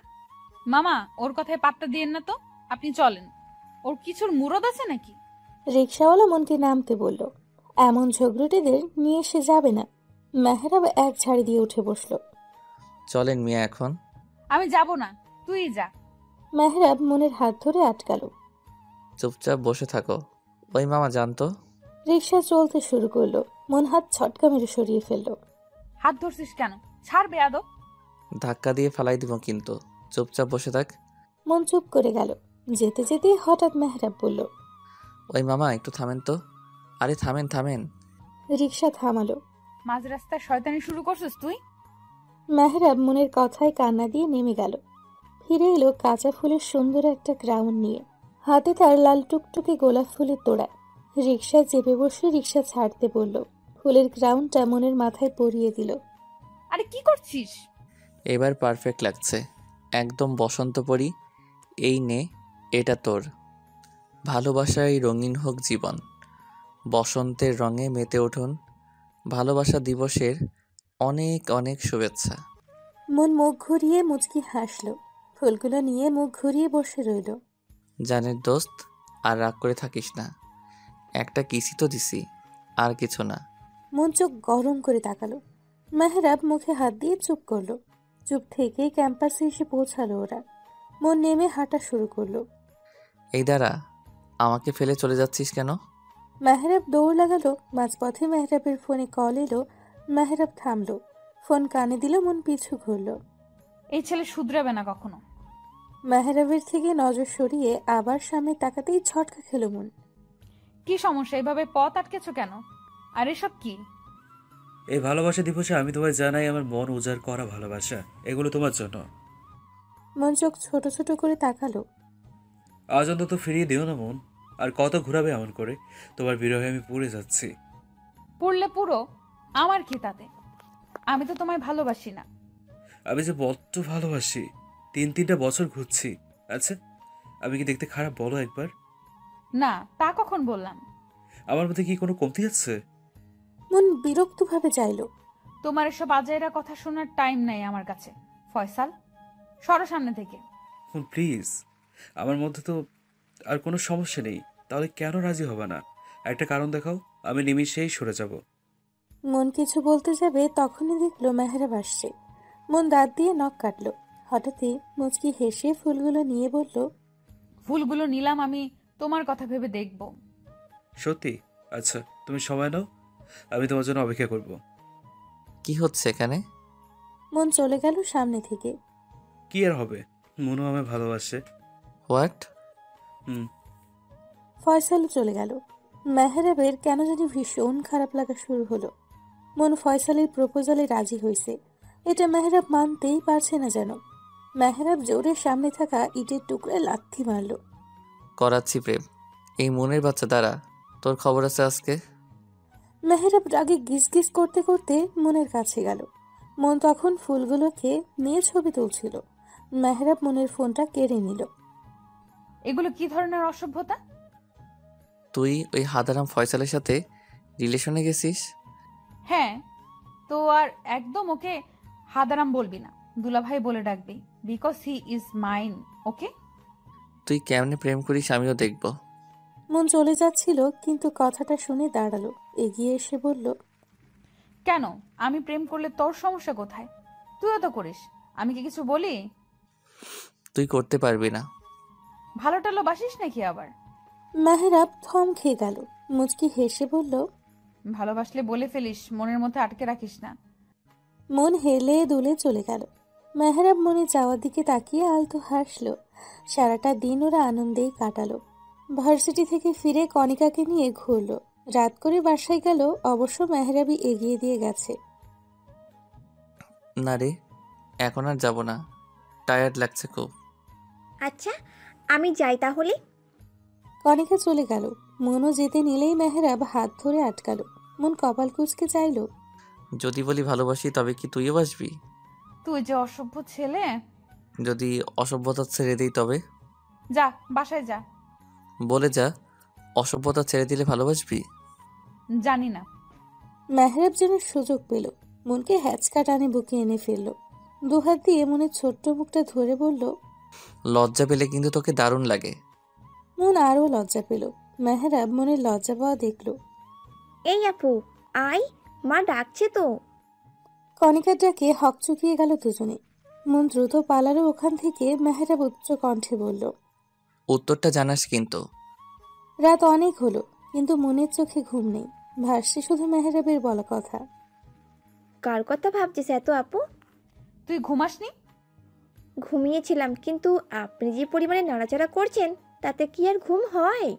মামা, ওর কথায় পাত্তা দিয়েন না তো, আপনি চলেন। ওর কিছুর মুরদ আছে নাকি? রিক্সাওয়ালা মনকে নামতে বলল। এমন ঝগড়ুটেদের নিয়ে সে যাবে না। মেহরাব এক ঝাড়ি দিয়ে উঠে বসল। চলেন মিয়া এখন। আমি যাব না, তুই যা। মেহরাব মনের হাত ধরে আটকালো। চুপচাপ বসে থাকো। ওই মামা জানতো। রিক্সা চলতে শুরু করলো। মন হাত ছটকা মেরে সরিয়ে ফেললো। হাত ধরছিস কেন? ছাড় বেয়াদব। ধাক্কা দিয়ে ফেলাই দিব কিন্তু, চুপচাপ বসে থাক। মন চুপ করে গেল। যেতে যেতে হঠাৎ মেহরাব বলল, ওই মামা একটু থামেন তো। আরে থামেন থামেন। রিক্সা থামালো। মাঝ রাস্তায় শয়তানি শুরু করছিস তুই? মেহরাব মনের কথায় কান্না দিয়ে নেমে গেল। ফিরে এলো কাঁচা ফুলের সুন্দর একটা গ্রাউন্ড নিয়ে। হাতে তার লাল টুকটুকে গোলাপ ফুলের তোড়া। রিকশায় চেপে বসে রিকশা ছাড়তে বলল। ফুলের গ্রাউন্ডটা মনের মাথায় পরিয়ে দিল। আরে কি করছিস? এবার পারফেক্ট লাগছে, একদম বসন্ত পরি। এই নে, এটা তোর। ভালোবাসায় রঙিন হোক জীবন, বসন্তের রঙে মেতে উঠুন। ভালোবাসা দিবসের অনেক অনেক শুভেচ্ছা। মন মুখ ঘুরিয়ে মুচকি হাসল। ফুলগুলো নিয়ে মুখ ঘুরিয়ে বসে রইল। জানের দোস্ত, আর রাগ করে থাকিস না। একটা কিসি তো দিছি, আর কিছু না। মন চোখ গরম করে তাকালো। মেহরাব মুখে হাত দিয়ে চুপ করলো। চুপ থেকে ক্যাম্পাসে এসে পৌঁছালো ওরা। মন নেমে হাঁটা শুরু করলো। এই দাঁড়া, আমাকে ফেলে চলে যাচ্ছিস কেন? মেহরাব দৌড় লাগালো। মাঝপথে মেহরাবের ফোনে কল এলো। মেহরাব থামলো, ফোন কানে দিল। মন পিছু ঘুরল। এই ছেলে শুধরাবে না কখনো। মেহরাবের থেকে নজর সরিয়ে আবার সামনে তাকাতেই ঝটকা খেলো মন। কি সমস্যা? এভাবে পথ আটকেছো কেন? আর এসব কি? এই ভালোবাসা দিবসে আমি তোমায় জানাই আমার মন উজাড় করা ভালোবাসা। এগুলো তোমার জন্য। মন চোখ ছোট ছোট করে তাকালো। আজ অন্তত ফিরিয়ে দিও না মন। আর কত ঘুরাবে এমন করে? তোমার বিরহে আমি পুড়ে যাচ্ছি। পড়লে পুরো, আমার কি তাতে? আমি তো তোমায় ভালোবাসি না। আমি যে বড্ড ভালোবাসি। 3-3টা বছর ঘুরছি। আচ্ছা, আমি কি দেখতে খারাপ বলো একবার? না, তা কখন বললাম? আমার মধ্যে কি কোনো কমতি আছে? মন বিরক্তভাবে চাইল। তোমার এসব আজাইরা কথা শোনার টাইম নাই আমার কাছে। ফয়সাল, সরো সামনে থেকে। মন প্লিজ, আমার মধ্যে তো আর কোনো সমস্যা নেই। তাহলে কেন রাজি হবে না? একটা কারণ দেখাও, আমি নিমিষেই সরে যাব। মন কিছু বলতে যাবে তখনই দেখলো মেহরাব আসছে। মন দাঁত দিয়ে নখ কাটলো। হঠাৎই মুচকি হেসে ফুলগুলো নিয়ে বলল, ফুলগুলো নিলাম আমি তোমার কথা ভেবে দেখব। সত্যি? আচ্ছা, তুমি সময় নাও, আমি তোমার জন্য অপেক্ষা করব। কি হচ্ছে এখানে? মন চলে গেল সামনে থেকে। কি আর হবে, মনও আমায় ভালোবাসে। হোয়াট? হুম। ফয়সালও চলে গেল। মেহরাবের কেন জানি ভীষণ খারাপ লাগা শুরু হলো। মন ফয়সালের প্রপোজালে রাজি হয়েছে, এটা মেহরাব মানতেই পারছে না যেন। মেহরাব জোরে সামনে থাকা ইটের টুকরায় লাথি মারল। করাচ্ছি প্রেম। এই মনের বাচ্চা, দ্বারা তোর খবর আছে আজকে। মেহরাব রাগে গিজ গিজ করতে করতে মনের কাছে গেল। মন তখন ফুলগুলোকে নিয়ে ছবি তুলছিল। মেহরাব মনের ফোনটা কেড়ে নিল। এগুলো কি ধরনের অসভ্যতা? তুই ওই হাদারাম ফয়সালের সাথে রিলেশনে গেছিস? হ্যাঁ, তো আর একদম ওকে হাদারাম বলবি না, দুলাভাই বলে ডাকবি। Because he is mine. Okay? তুই কেমনে প্রেম করিস আমিও দেখব। মন চলে যাচ্ছিল, কিন্তু কথাটা শুনে দাঁড়ালো। এগিয়ে এসে বলল, কেন? আমি প্রেম করলে তোর সমস্যা কোথায়? তুইও তো করিস, আমি কি কিছু বলি? তুই করতে পারবি না। ভালো টালো বাসিস নাকি আবার? মেহরাব থম খেয়ে গেল। মুচকি হেসে বলল, ভালোবাসলে বলে ফেলিস, মনের মধ্যে আটকে রাখিস না। মন হেলে দুলে চলে গেল। মেহরাব মনে যাওয়ার দিকে তাকিয়ে আলতো হাসলো। সারাটা দিন ওরা আনন্দেই কাটালো। ভার্সিটি থেকে ফিরে কণিকাকে নিয়ে ঘুরলো। রাত করে বাসায় গেল, অবশ্য মেহরাবই এগিয়ে দিয়ে গেছে। না রে, এখন আর যাব না, টায়ার্ড লাগছে খুব। আচ্ছা, আমি যাই তাহলে। কণিকা চলে গেল। মনও যেতে নিলেই মেহরাব হাত ধরে আটকালো। মন কপাল কুঁচকে চাইল, যদি বলি ভালোবাসি তবে কি তুইও বাসবি? তুই যে অসভ্য ছেলে। যদি অসভ্যতা ছেড়ে দিই তবে? যা, বাসায় যা। বলে যা, অসভ্যতা ছেড়ে দিলে ভালোবাসবি? জানি না। মেহরাব যেন সুযোগ পেল। মনকে হ্যাচকা টানে বুকে এনে ফেলল। দুহাত দিয়ে মনের ছোট্ট মুখটা ধরে বলল, লজ্জা পেলে কিন্তু তোকে দারুণ লাগে। মন আরও লজ্জা পেল। মেহরাব মনের লজ্জা পাওয়া দেখল। এই আপু, আয়, মা ডাকছে তো। কণিকার ডাকে হকচকিয়ে গেল দুজনে। মন দ্রুত পালালো ওখান থেকে। মেহরাব উচ্চ কণ্ঠে বলল, উত্তরটা জানাস কিন্তু। রাত অনেক হলো, কিন্তু মনের চোখে ঘুম নেই। ভাসছে শুধু মেহরাবের বলা কথা। কার কথা ভাবছিস এত আপু? তুই ঘুমাসনি? ঘুমিয়েছিলাম, কিন্তু আপনি যে পরিমাণে নাড়াচাড়া করছেন তাতে কি আর ঘুম হয়?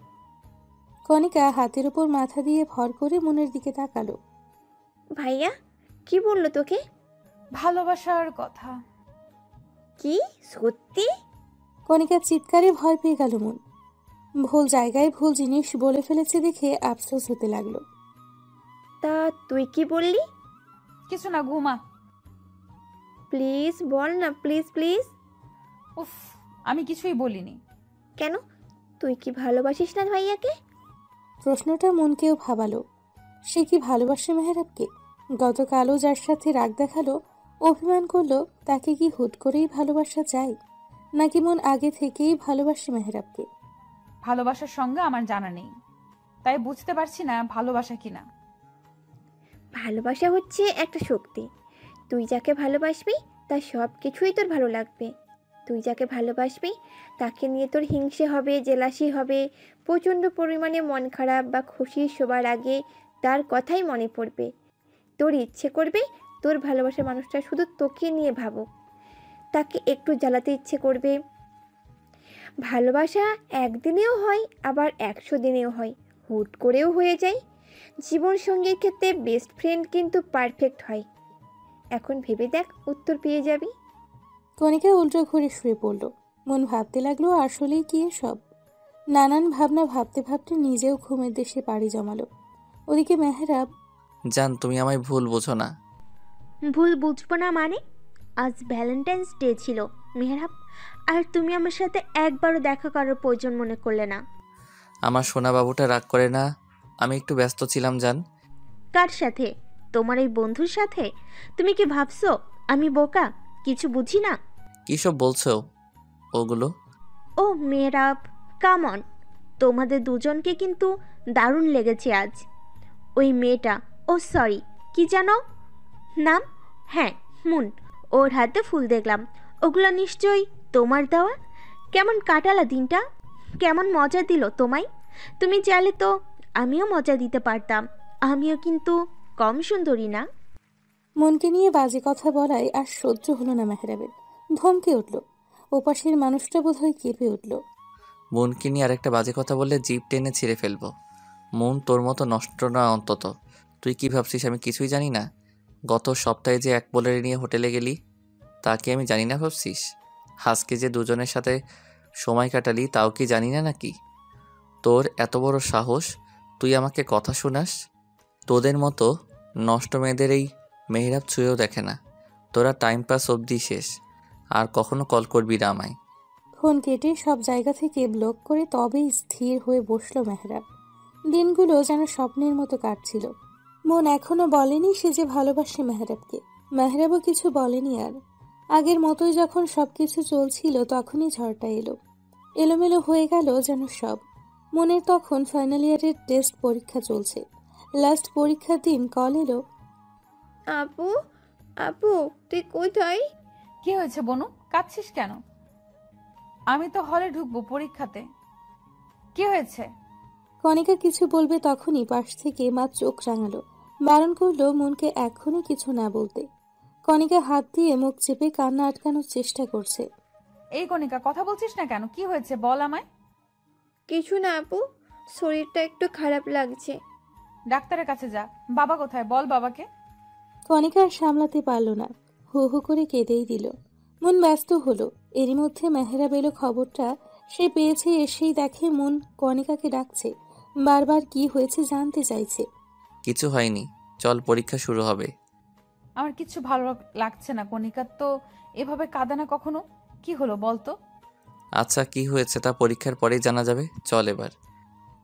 কণিকা হাতের উপর মাথা দিয়ে ভর করে মনের দিকে তাকালো। ভাইয়া কি বললো তোকে? ভালোবাসার কথা। কি সত্যি? কণিকার চিৎকারে ভয় পেয়ে গেল মন। ভুল জায়গায় ভুল জিনিস বলে ফেলেছে দেখে আফসোস হতে লাগলো। তা তুই কি বললি? কিছু না, ঘুমা। প্লিজ বল না, প্লিজ প্লিজ। উফ, আমি কিছুই বলিনি। কেন, তুই কি ভালোবাসিস না ভাইয়াকে? প্রশ্নটা মনকেও ভাবালো। সে কি ভালোবাসে মেহেরাবকে? গতকালও যার সাথে রাগ দেখালো, অভিমান করলো, তাকে কি হুট করেই ভালোবাসা যায়, নাকি মন আগে থেকেই ভালোবাসে মেহেরাবকে? ভালোবাসার সঙ্গে আমার জানা নেই, তাই বুঝতে পারছি না ভালোবাসা কিনা। ভালোবাসা হচ্ছে একটা শক্তি। তুই যাকে ভালোবাসবি তার সব কিছুই তোর ভালো লাগবে। তুই যাকে ভালোবাসবি তাকে নিয়ে তোর হিংসে হবে, জেলাসি হবে, প্রচণ্ড পরিমাণে মন খারাপ বা খুশি সবার আগে তার কথাই মনে পড়বে। তোর ইচ্ছে করবে তোর ভালোবাসার মানুষটা শুধু তোকে নিয়ে ভাবুক, তাকে একটু জ্বালাতে ইচ্ছে করবে। ভালোবাসা একদিনেও হয়, আবার 100 দিনেও হয়, হুট করেও হয়ে যায়। জীবন সঙ্গীর ক্ষেত্রে বেস্ট ফ্রেন্ড কিন্তু পারফেক্ট হয়। এখন ভেবে দেখ, উত্তর পেয়ে যাবি। কণিকা উল্টো ঘুরে শুয়ে পড়ল। মন ভাবতে লাগলো আসলেই কি এসব। নানান ভাবনা ভাবতে ভাবতে নিজেও ঘুমের দেশে পাড়ি জমালো। ওদিকে মেহরাব। জান, তুমি আমায় ভুল বোঝো না। ভুল বুঝবো না মানে? আজ ভ্যালেন্টাইন্স ডে ছিল মেহরাব, আর তুমি আমার সাথে একবারও দেখা করার প্রয়োজন মনে করলে না। আমার সোনা বাবুটা রাগ করে না, আমি একটু ব্যস্ত ছিলাম জান। কার সাথে? তোমার এই বন্ধুর সাথে? তুমি কি ভাবছো আমি বোকা, কিছু বুঝি না? কী সব বলছো ওগুলো? ও মেহরাব, কাম অন, তোমাদের দুজনকে কিন্তু দারুণ লেগেছে আজ। ওই মেয়েটা, ও সরি, কি জানো নাম? হ্যাঁ, মুন, ওর হাতে ফুল দেখলাম, ওগুলো নিশ্চয়ই তোমার দেওয়া। কেমন কাটালা দিনটা? কেমন মজা দিল তোমায়? তুমি চাইলে তো আমিও মজা দিতে পারতাম, আমিও কিন্তু কম সুন্দরী না। মনকে নিয়ে বাজে কথা বলায় আর সহ্য হলো না মেহরাবের। ধমকে উঠল। ওপাশের মানুষটা বোধহয় কেঁপে উঠল। মনকে নিয়ে আরেকটা বাজে কথা বললে জিভ টেনে ছিঁড়ে ফেলবো। মন তোর মতো নষ্ট না অন্তত। তুই কি ভাবছিস আমি কিছুই জানি না? গত সপ্তাহে যে এক বোলের নিয়ে হোটেলে গেলি, তা কি আমি জানি না ভাবছিস? আজকে যে দুজনের সাথে সময় কাটালি, তাও কি জানি না নাকি? তোর এত বড় সাহস, তুই আমাকে কথা শোনাস? তোদের মতো নষ্ট মেয়েদের এই মেহরাব ছুঁয়েও দেখে না। তোরা টাইম পাস অবধি শেষ, আর কখনো কল করবি না আমায়। ফোন কেটে সব জায়গা থেকে ব্লক করে তবেই স্থির হয়ে বসল মেহরাব। দিনগুলো যেন স্বপ্নের মতো কাটছিল। মন এখনো বলেনি সে যে ভালোবাসে মেহরাবকে। মেহরাবও কিছু বলেনি আর। আগের মতোই যখন সবকিছু চলছিল তখনই ঝড়টা এলো। এলোমেলো হয়ে গেল যেন সব। মনের তখন ফাইনাল ইয়ারের টেস্ট পরীক্ষা চলছে। লাস্ট পরীক্ষার দিন কল এলো। আপু, আপু তুই কোথায়? কি হয়েছে বনু, কাঁদছিস কেন? আমি তো হলে ঢুকবো পরীক্ষাতে। কি হয়েছে? কণিকা কিছু বলবে তখনই পাশ থেকে মা চোখ রাঙালো, বারণ করলো মনকে এখনই কিছু না বলতে। কণিকা হাত দিয়ে মুখ চেপে কান্না আটকানোর চেষ্টা করছে। এই কণিকা, কথা বলছিস না কেন? কি হয়েছে বল আমায়। কিছু না আপু, শরীরটা একটু খারাপ লাগছে। ডাক্তারের কাছে যা। বাবা কোথায়? বল বাবাকে। কণিকা আর সামলাতে পারল না, হু হু করে কেঁদেই দিল। মন ব্যস্ত হলো। এরই মধ্যে মেহরাব এলো খবরটা সে পেয়েছে। এসেই দেখে মন কণিকাকে ডাকছে, বারবার কি হয়েছে জানতে চাইছে। কিছু হয়নি, চল পরীক্ষা শুরু হবে। আমার কিচ্ছু ভালো লাগছে না কণিকা, তো এভাবে কাঁদে না কখনো। কি হলো বলতো? আচ্ছা, কি হয়েছে তা পরীক্ষার পরেই জানা যাবে, চল এবার।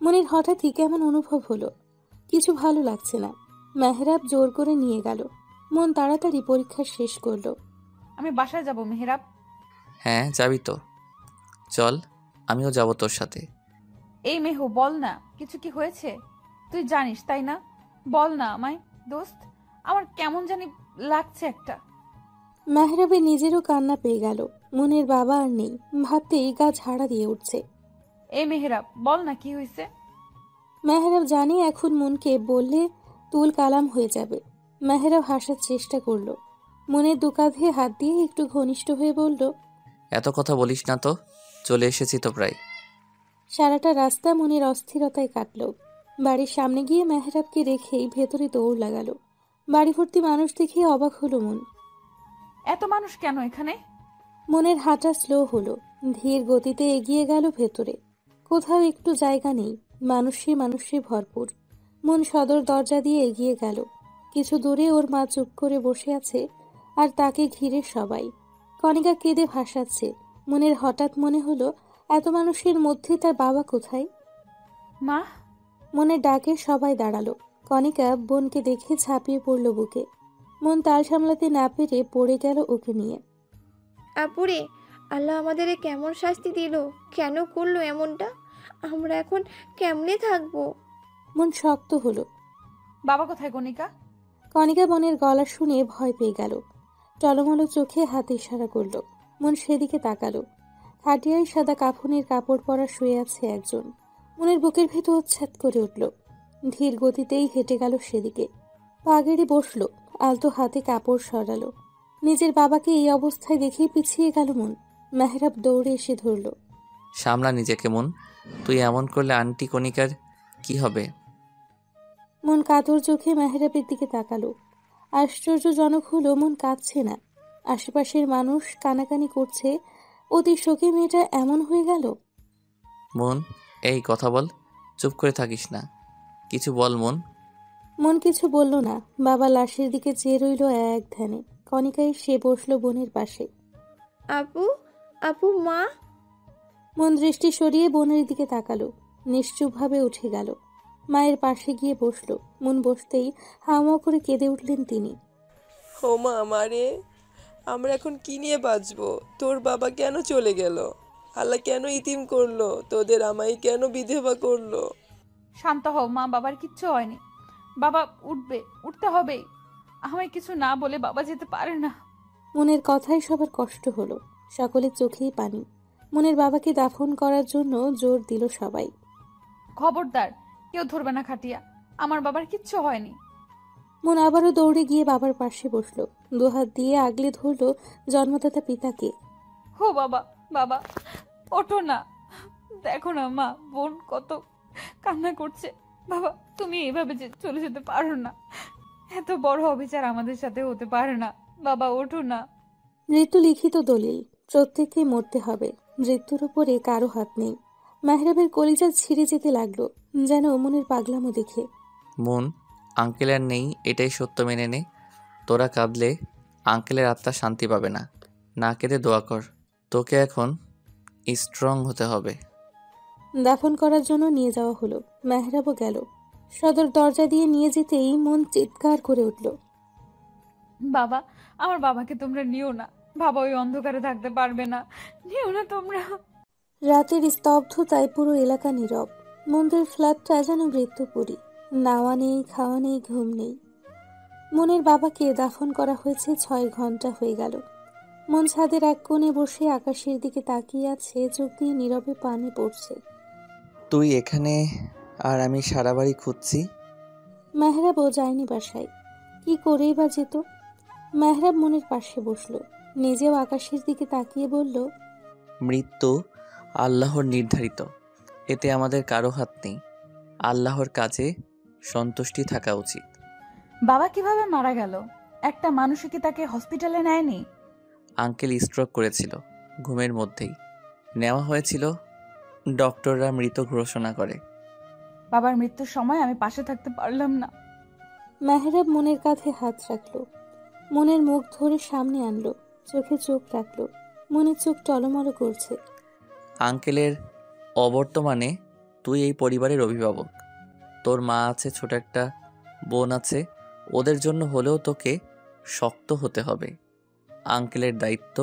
মনের হঠাৎই কেমন অনুভব হলো, কিছু ভালো লাগছে না। মেহরাব জোর করে নিয়ে গেল। মন তাড়াতাড়ি পরীক্ষা শেষ করলো। আমি বাসায় যাব মেহরাব। হ্যাঁ যাবি তো, চল আমিও যাব তোর সাথে। এই মেহু, বল না, কিছু কি হয়েছে? তুই জানিস তাই না? বল না আমায় দোস্ত, আমার কেমন জানি লাগছে একটা। মেহরাবের নিজেরও কান্না পেয়ে গেল। মনের বাবা আর নেই, ভাবতেই গা ঝাড়া দিয়ে উঠছে। এই মেহরাব, বল না কি হয়েছে। মেহরাব জানে এখন মনকে বললে তুল কালাম হয়ে যাবে। মেহরাব হাসার চেষ্টা করলো। মনের দু কাঁধে হাত দিয়ে একটু ঘনিষ্ঠ হয়ে বলল, এত কথা বলিস না তো, চলে এসেছি তো প্রায়। সারাটা রাস্তা মনের অস্থিরতায় কাটল। বাড়ির সামনে গিয়ে মেহরাবকে রেখেই ভেতরে দৌড় লাগালো। বাড়ি ভর্তি মানুষ দেখে অবাক হলো মন। এত মানুষ কেন এখানে? মনের হাঁটা স্লো হলো, ধীর গতিতে এগিয়ে গেল ভেতরে। কোথাও একটু জায়গা নেই, মানুষে মানুষে ভরপুর। মন সদর দরজা দিয়ে এগিয়ে গেল। কিছু দূরে ওর মা চুপ করে বসে আছে, আর তাকে ঘিরে সবাই। কণিকা কেঁদে ভাসাচ্ছে। মনের হঠাৎ মনে হলো, এত মানুষের মধ্যে তার বাবা কোথায়? মা, মনের ডাকে সবাই দাঁড়ালো। কণিকা বোনকে দেখে ঝাঁপিয়ে পড়ল বুকে। মন তাল সামলাতে না পেরে পড়ে গেল ওকে নিয়ে। আপুরে, আল্লাহ আমাদের কেমন শাস্তি দিল, কেন করলো এমনটা? আমরা এখন কেমনে থাকবো? মন শক্ত হলো। বাবা কোথায় কণিকা? কণিকা বোনের গলা শুনে ভয় পেয়ে গেল। টলমলো চোখে হাতে ইশারা করলো। মন সেদিকে তাকালো। খাটিয়ায় সাদা কাফনের কাপড় পরা শুয়ে আছে একজন। মনের বুকের ভেতর উচ্ছ্বাদ করে উঠল। ধীর গতিতেই হেঁটে গেল সেদিকে। পা গেড়ে বসলো, আলতো হাতে কাপড় সরালো। নিজের বাবাকে এই অবস্থায় দেখেই পিছিয়ে গেল মন। মেহরাব দৌড়ে এসে ধরল। সামলা নিজেকে মন, তুই এমন করলে আন্টি কণিকার কি হবে? মন কাতর চোখে মেহরাবের দিকে তাকালো। আশ্চর্যজনক হলো, মন কাঁদছে না। আশেপাশের মানুষ কানাকানি করছে। অতি শোকে মেয়েটা এমন হয়ে গেল। মন, এই কথা বল, চুপ করে থাকিস না, কিছু বল মন। মন কিছু বলল না। বাবা লাশের দিকে চেয়ে রইল এক ধ্যানে। কণিকা এসে বসলো বোনের পাশে। আপু, আপু, মা। মন দৃষ্টি সরিয়ে বোনের দিকে তাকালো। নিশ্চুপভাবে উঠে গেল। মায়ের পাশে গিয়ে বসলো। মন বসতেই হাওয়া করে কেঁদে উঠলেন তিনি। ও মা আমারে, আমরা এখন কি নিয়ে বাঁচবো? তোর বাবা কেন চলে গেল? আল্লাহ কেন ইতিম করলো? তোদের আমায় কেন বিধবা করলো? শান্ত হও মা, বাবার কিচ্ছু হয়নি। বাবা উঠবে, উঠতে হবেই। আমায় কিছু না বলে বাবা যেতে পারে না। মনের কথায় সবার কষ্ট হলো। সকলের চোখেই পানি। মনের বাবাকে দাফন করার জন্য জোর দিল সবাই। খবরদার, কেউ ধরবে না খাটিয়া। আমার বাবার কিচ্ছু হয়নি। মন আবারও দৌড়ে গিয়ে বাবার পাশে বসলো। দুহাত দিয়ে আগলে ধরলো জন্মদাতা পিতাকে। হো বাবা, বাবা ওঠো না। দেখো না মা, বোন কত কান্না করছে। বাবা, তুমি এভাবে চলে যেতে পারো না। এত বড় অবিচার আমাদের সাথে হতে পারে না। বাবা ওঠো না। মৃত্যু লিখিত দলিল, প্রত্যেককে মরতে হবে। মৃত্যুর উপরে কারো হাত নেই। মেহরাবের কলিজা ছিঁড়ে যেতে লাগলো, যেন মনের পাগলামো দেখে। মন, আঙ্কেল আর নেই, এটাই সত্য মেনে নে। তোরা কাঁদলে আঙ্কেলের আত্মা শান্তি পাবে না। না কেঁদে দোয়া কর। তোকে এখন স্ট্রং হতে হবে। দাফন করার জন্য নিয়ে যাওয়া হলো। মেহরাবও গেল। সদর দরজা দিয়ে নিয়ে যেতেই মন চিৎকার করে উঠল। বাবা, আমার বাবাকে তোমরা নিও না। বাবা ওই অন্ধকারে থাকতে পারবে না। নিও না তোমরা। রাতের স্তব্ধতায় পুরো এলাকা নীরব। মন্দির ফ্ল্যাটটা যেন মৃত্যুপুরী। নাওয়া নেই, খাওয়া নেই, ঘুম নেই। মনের বাবাকে দাফন করা হয়েছে 6 ঘন্টা হয়ে গেল। মন ছাদের এক কোণে বসে আকাশের দিকে তাকিয়ে আছে, চোখ দিয়ে নীরবে পানি পড়ছে। তুই এখানে আর আমি সারা বাড়ি খুঁজছি। মেহরাবও যায়নি বাসায়। কি করেই বা যেত? মেহরাব মনের পাশে বসলো। নিজেও আকাশের দিকে তাকিয়ে বলল, মৃত্যু আল্লাহর নির্ধারিত, এতে আমাদের কারো হাত নেই। আল্লাহর কাজে সন্তুষ্টি থাকা উচিত। বাবা কিভাবে মারা গেল? একটা মানুষই কি তাকে হসপিটালে নেয়নি? আঙ্কেল স্ট্রোক করেছিল, ঘুমের মধ্যেই নেওয়া হয়েছিল। ডক্টররা মৃত ঘোষণা করে। বাবার মৃত্যুর সময় আমি পাশে থাকতে পারলাম না। মেহরাব মনের কাঁধে হাত রাখলো। মনের মুখ ধরে সামনে আনলো, চোখে চোখ রাখলো। মনের চোখ টলমল করছে। আঙ্কেলের অবর্তমানে তুই এই পরিবারের অভিভাবক। তোর মা আছে, ছোট একটা বোন আছে। ওদের জন্য হলেও তোকে শক্ত হতে হবে। আঙ্কেলের দায়িত্ব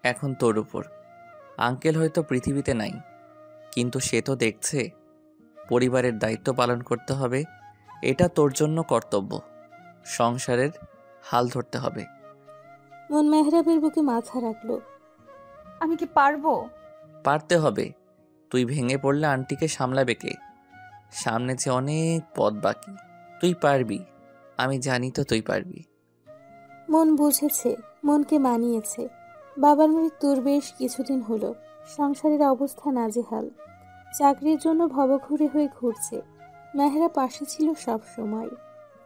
এখন তোর উপর। আঙ্কেল হয়তো পৃথিবীতে নাই, কিন্তু সে তো দেখছে। পরিবারের দায়িত্ব পালন করতে হবে, এটা তোর জন্য কর্তব্য। সংসারের হাল ধরতে হবে। মন মেহরাবের বুকে মাথা রাখলো। আমি কি পারবো? পারতে হবে। তুই ভেঙে পড়লে আন্টিকে সামলাবে কে? সামনে যে অনেক পথ বাকি। তুই পারবি, আমি জানি তো তুই পারবি। মন বুঝেছে, মনকে মানিয়েছে। বাবার মৃত্যুর বেশ কিছুদিন হলো। সংসারের অবস্থা নাজেহাল। চাকরির জন্য ভবঘুরে হয়ে ঘুরছে। মেহরা পাশে ছিল সব সময়।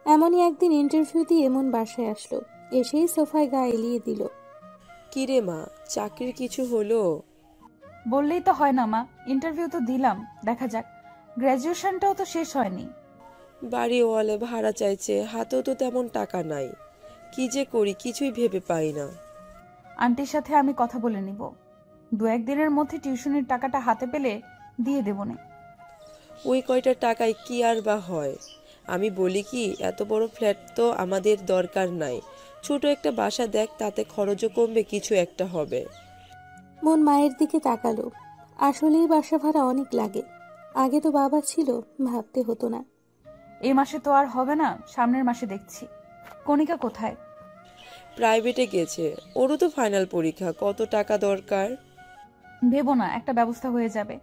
এমনই একদিন ইন্টারভিউ দিয়ে মন বাসায় আসলো। এসেই সোফায় গা এলিয়ে দিল। কিরে মা, চাকরির কিছু হলো? বললেই তো হয় না মা, ইন্টারভিউ তো দিলাম, দেখা যাক। গ্র্যাজুয়েশনটাও তো শেষ হয়নি। বাড়িওয়ালে ভাড়া চাইছে, হাতেও তো তেমন টাকা নাই। কি যে করি কিছুই ভেবে পাই না। আন্টির সাথে আমি কথা বলে নিব, 2-1 দিনের মধ্যে টিউশনির টাকাটা হাতে পেলে দিয়ে দেবো না। ওই কয়টা টাকায় কি আর বা হয়? আমি বলি কি, এত বড় ফ্ল্যাট তো আমাদের দরকার নাই, ছোট একটা বাসা দেখ, তাতে খরচও কমবে, কিছু একটা হবে। মন মায়ের দিকে তাকালো। আসলেই বাসা ভাড়া অনেক লাগে। আগে তো বাবা ছিল, ভাবতে হতো না। এই মাসে তো আর হবে না, সামনের মাসে দেখছি। কণিকা কোথায়? প্রাইভেটে গেছে, ওরও তো ফাইনাল পরীক্ষা, কত টাকা দরকার? ভেবো না, একটা ব্যবস্থা হয়ে যাবে।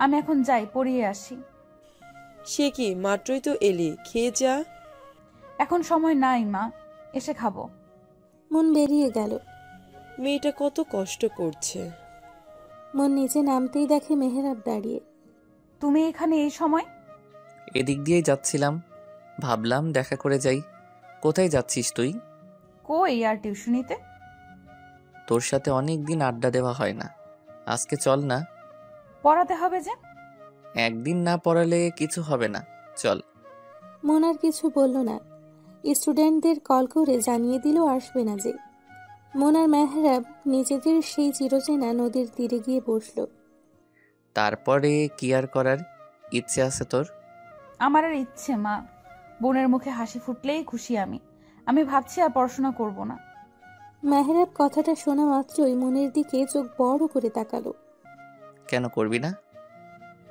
আমি এখন যাই, পড়িয়ে আসি। সে কি, মাত্রই তো এলি, খেয়ে যা। এখন সময় নাই মা, এসে খাবো। মন বেরিয়ে গেল। মেয়েটা কত কষ্ট করছে। মন নিচে নামতেই দেখে মেহেরাব দাঁড়িয়ে। তুমি এখানে এই সময়? এদিক দিয়েই যাচ্ছিলাম, ভাবলাম দেখা করে যাই। কোথায় যাচ্ছিস তুই? কই আর টিউশনিতে। তোর সাথে অনেক দিন আড্ডা দেওয়া হয় না, আজকে চল না। পড়াতে হবে যে। একদিন না পড়ালে কিছু হবে না, চল। মন আর কিছু বলল না। স্টুডেন্টদের কল করে জানিয়ে দিল আসবে না যে। মন আর মেহরাব নিজেদের সেই চিরচেনা নদীর তীরে গিয়ে বসল। তারপরে কি আর করার ইচ্ছে আছে তোর? আমার আর ইচ্ছে মা, বোনের মুখে হাসি ফুটলেই খুশি আমি। আমি ভাবছি আর পড়াশোনা করব না। মেহরাব কথাটা শোনা মাত্রই মনের দিকে চোখ বড় করে তাকালো। কেন করবি না?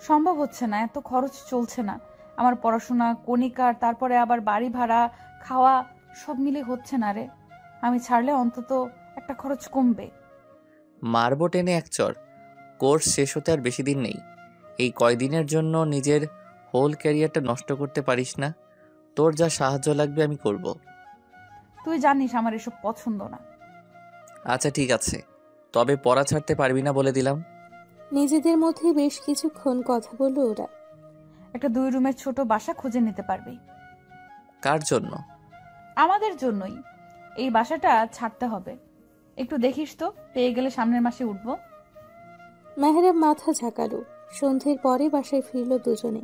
সম্ভব হচ্ছে না, এত খরচ চলছে না আমার। পড়াশোনা, কণিকার, তারপরে আবার বাড়ি ভাড়া, খাওয়া, সব মিলে হচ্ছে না রে। আমি ছাড়লে অন্তত একটা খরচ কমবে। মারবো টেনে এক চর। কোর্স শেষ হতে আর বেশি দিন নেই। এই কয়দিনের জন্য নিজের হোল ক্যারিয়ারটা নষ্ট করতে পারিস না। তোর যা সাহায্য লাগবে আমি করব। তুই জানিস আমার এসব পছন্দ না। আচ্ছা ঠিক আছে, তবে পড়া ছাড়তে পারবি না বলে দিলাম। নিজেদের মধ্যে বেশ কিছুক্ষণ কথা বলল ওরা। একটা 2 রুমের ছোট বাসা খুঁজে নিতে পারবি। কার জন্য? আমাদের জন্যই। এই বাসাটা ছাড়তে হবে। একটু দেখিস তো, পেয়ে গেলে সামনের মাসে উঠবো। মেহরাব মাথা ঝাঁকালো। সন্ধ্যের পরে বাসায় ফিরল দুজনে।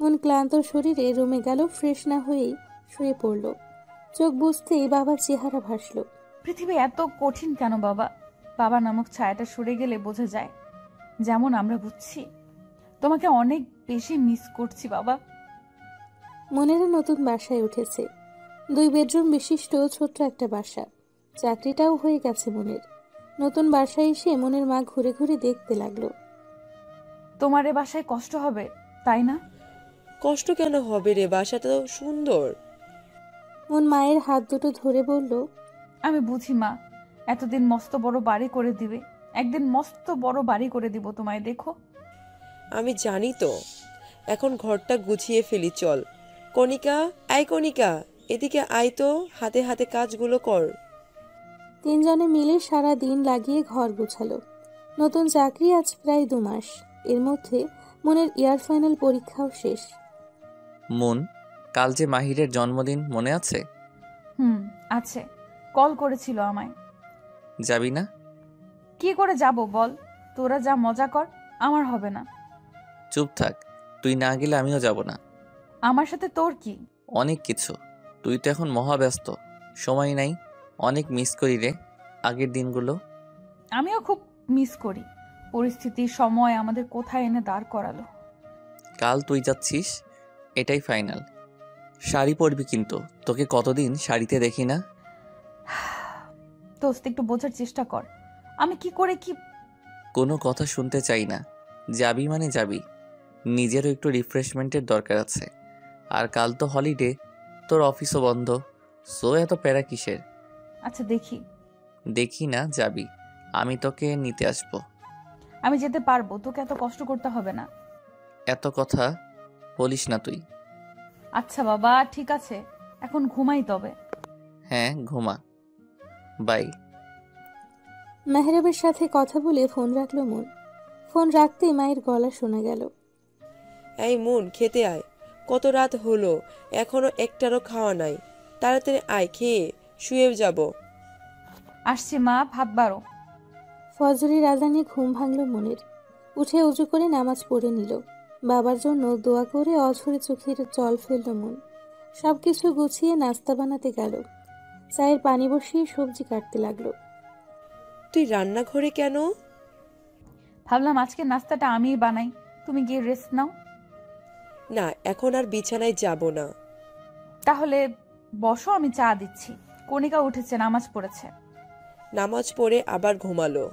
মন ক্লান্ত শরীরে রুমে গেল, ফ্রেশ না হয়েই শুয়ে পড়ল। চোখ বুঝতেই বাবার চেহারা ভাসল। পৃথিবী এত কঠিন কেন বাবা? বাবা নামক ছায়াটা সরে গেলে বোঝা যায়, যেমন আমরা বুঝছি। তোমাকে অনেক বেশি মিস করছি বাবা। মনেরও নতুন বাসায় উঠেছে। 2 বেডরুম বিশিষ্ট ছোট্ট একটা বাসা। চাকরিটাও হয়ে গেছে মনের। নতুন বাসায় এসে মনের মা ঘুরে ঘুরে দেখতে লাগলো। তোমার এ বাসায় কষ্ট হবে, তাই না? কষ্ট কেন হবে রে, বাসাটা তো সুন্দর। মন মায়ের হাত দুটো ধরে বলল, আমি বুঝি মা, এতদিন মস্ত বড় বাড়ি করে দিবে, একদিন মস্ত বড় বাড়ি করে দিব তোমায়, দেখো। আমি জানি তো, এখন ঘরটা গুছিয়ে ফেলি, চল। কণিকা, আয় কণিকা, এদিকে আয় তো, হাতে হাতে কাজগুলো কর। 3 জনে মিলে সারা দিন লাগিয়ে ঘর গোছালো। নতুন চাকরি আজ প্রায় 2 মাস। এর মধ্যে মনের ইয়ার ফাইনাল পরীক্ষাও শেষ। মন, কাল যে মাহিরের জন্মদিন মনে আছে? আছে, কল করেছিল আমায়। যাবি না? কি করে যাব বল? তোরা যা মজা কর, আমার হবে না। চুপ থাক, তুই না গেলে আমিও যাব না। আমার সাথে তোর কি? অনেক কিছু। তুই তো এখন মহাব্যস্ত, সময় নাই। অনেক মিস করি রে আগের দিনগুলো। আমিও খুব মিস করি। পরিস্থিতি, সময় আমাদের কোথায় এনে দাঁড় করালো। কাল তুই যাচ্ছিস, এটাই ফাইনাল। শাড়ি পরবি কিন্তু, তোকে কতদিন শাড়িতে দেখি না। দোস্ত, একটু বোঝার চেষ্টা কর, আমি কি করে কি। কোনো কথা শুনতে চাই না। যাবি মানে যাবি। নিজেরও একটু রিফ্রেশমেন্টের দরকার আছে। আর কাল তো হলিডে, তোর অফিসও বন্ধ, সো এত প্যারা কিসের? আচ্ছা দেখি। দেখি না, যাবি। আমি তোকে নিতে আসবো। আমি যেতে পারবো, তোকে এত কষ্ট করতে হবে না। এত কথা বলিস না তুই। আচ্ছা বাবা, ঠিক আছে, এখন ঘুমাই তবে। হ্যাঁ ঘুমা, বাই। মেহরাবের সাথে কথা বলে ফোন রাখলো মন। ফোন রাখতেই মায়ের গলা শোনা গেল। এই মন, খেতে আয়, কত রাত হলো, এখনো একটারও খাওয়া নাই। তাড়াতাড়ি আয়, খেয়ে শুয়ে যাব। আসছি মা, ভাত বাড়ো। ফজরের আজানে ঘুম ভাঙল মনের। উঠে উজু করে নামাজ পড়ে নিল। বাবার জন্য দোয়া করে অঝরে চোখের জল ফেলল মন। সবকিছু গুছিয়ে নাস্তা বানাতে গেল। চায়ের পানি বসিয়ে সবজি কাটতে লাগলো। তুই রান্নাঘরে কেন? ভাবলাম আজকে নাস্তাটা আমিই বানাই, তুমি গিয়ে রেস্ট নাও। না, এখন আর বিছানায় যাব না। তাহলে বসো, আমি চা দিচ্ছি। কণিকা উঠেছে, নামাজ পড়েছে। নামাজ পড়ে আবার ঘুমালো।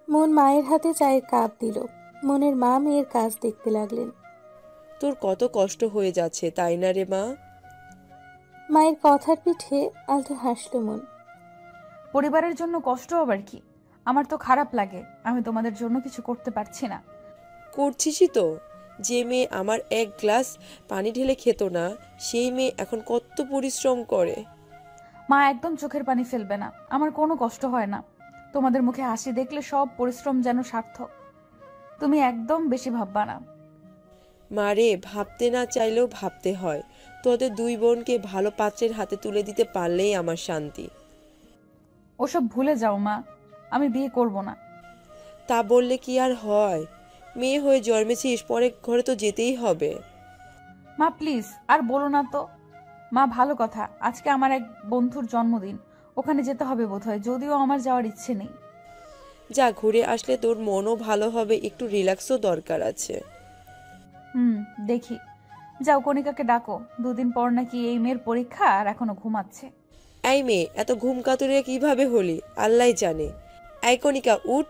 মন মায়ের হাতে চায়ের কাপ দিল। মনের মা মেয়ের কাজ দেখতে লাগলেন। তোর কত কষ্ট হয়ে যাচ্ছে, তাই না রে মা? মায়ের কথার পিঠে আলতো হাসল মন। পরিবারের জন্য কষ্ট আবার কি? আমার তো খারাপ লাগে আমি তোমাদের জন্য কিছু করতে পারছি না। করছিসই তো। যে মেয়ে আমার এক গ্লাস পানি ঢেলে খেত না, সেই মেয়ে এখন কত পরিশ্রম করে। মা, একদম চোখের পানি ফেলবে না। আমার কোনো কষ্ট হয় না। তোমাদের মুখে হাসি দেখলে সব পরিশ্রম যেন সার্থক। তুমি একদম বেশি ভাববা না। মারে, ভাবতে না চাইলেও ভাবতে হয়। তোদের দুই বোনকে ভালো পাত্রের হাতে তুলে দিতে পারলেই আমার শান্তি। ওসব ভুলে যাও মা, আমি বিয়ে করব না। তা বললে কি আর হয়? মেয়ে হয়ে জন্মেছিস, পরের ঘরে তো যেতেই হবে। মা প্লিজ আর বলো না তো। মা, ভালো কথা, আজকে আমার এক বন্ধুর জন্মদিন, ওখানে যেতে হবে বোধহয়, যদিও আমার যাওয়ার ইচ্ছে নেই। যা, ঘুরে আসলে তোর মনও ভালো হবে, একটু রিল্যাক্সও দরকার আছে। দেখি। যাও, কণিকাকে ডাকো। দুদিন পর নাকি এই মেয়ের পরীক্ষা, আর এখনো ঘুমাচ্ছে। এই মেয়ে এত ঘুম কাতুরিয়া কিভাবে হলি আল্লাহ জানে। এই কণিকা উঠ,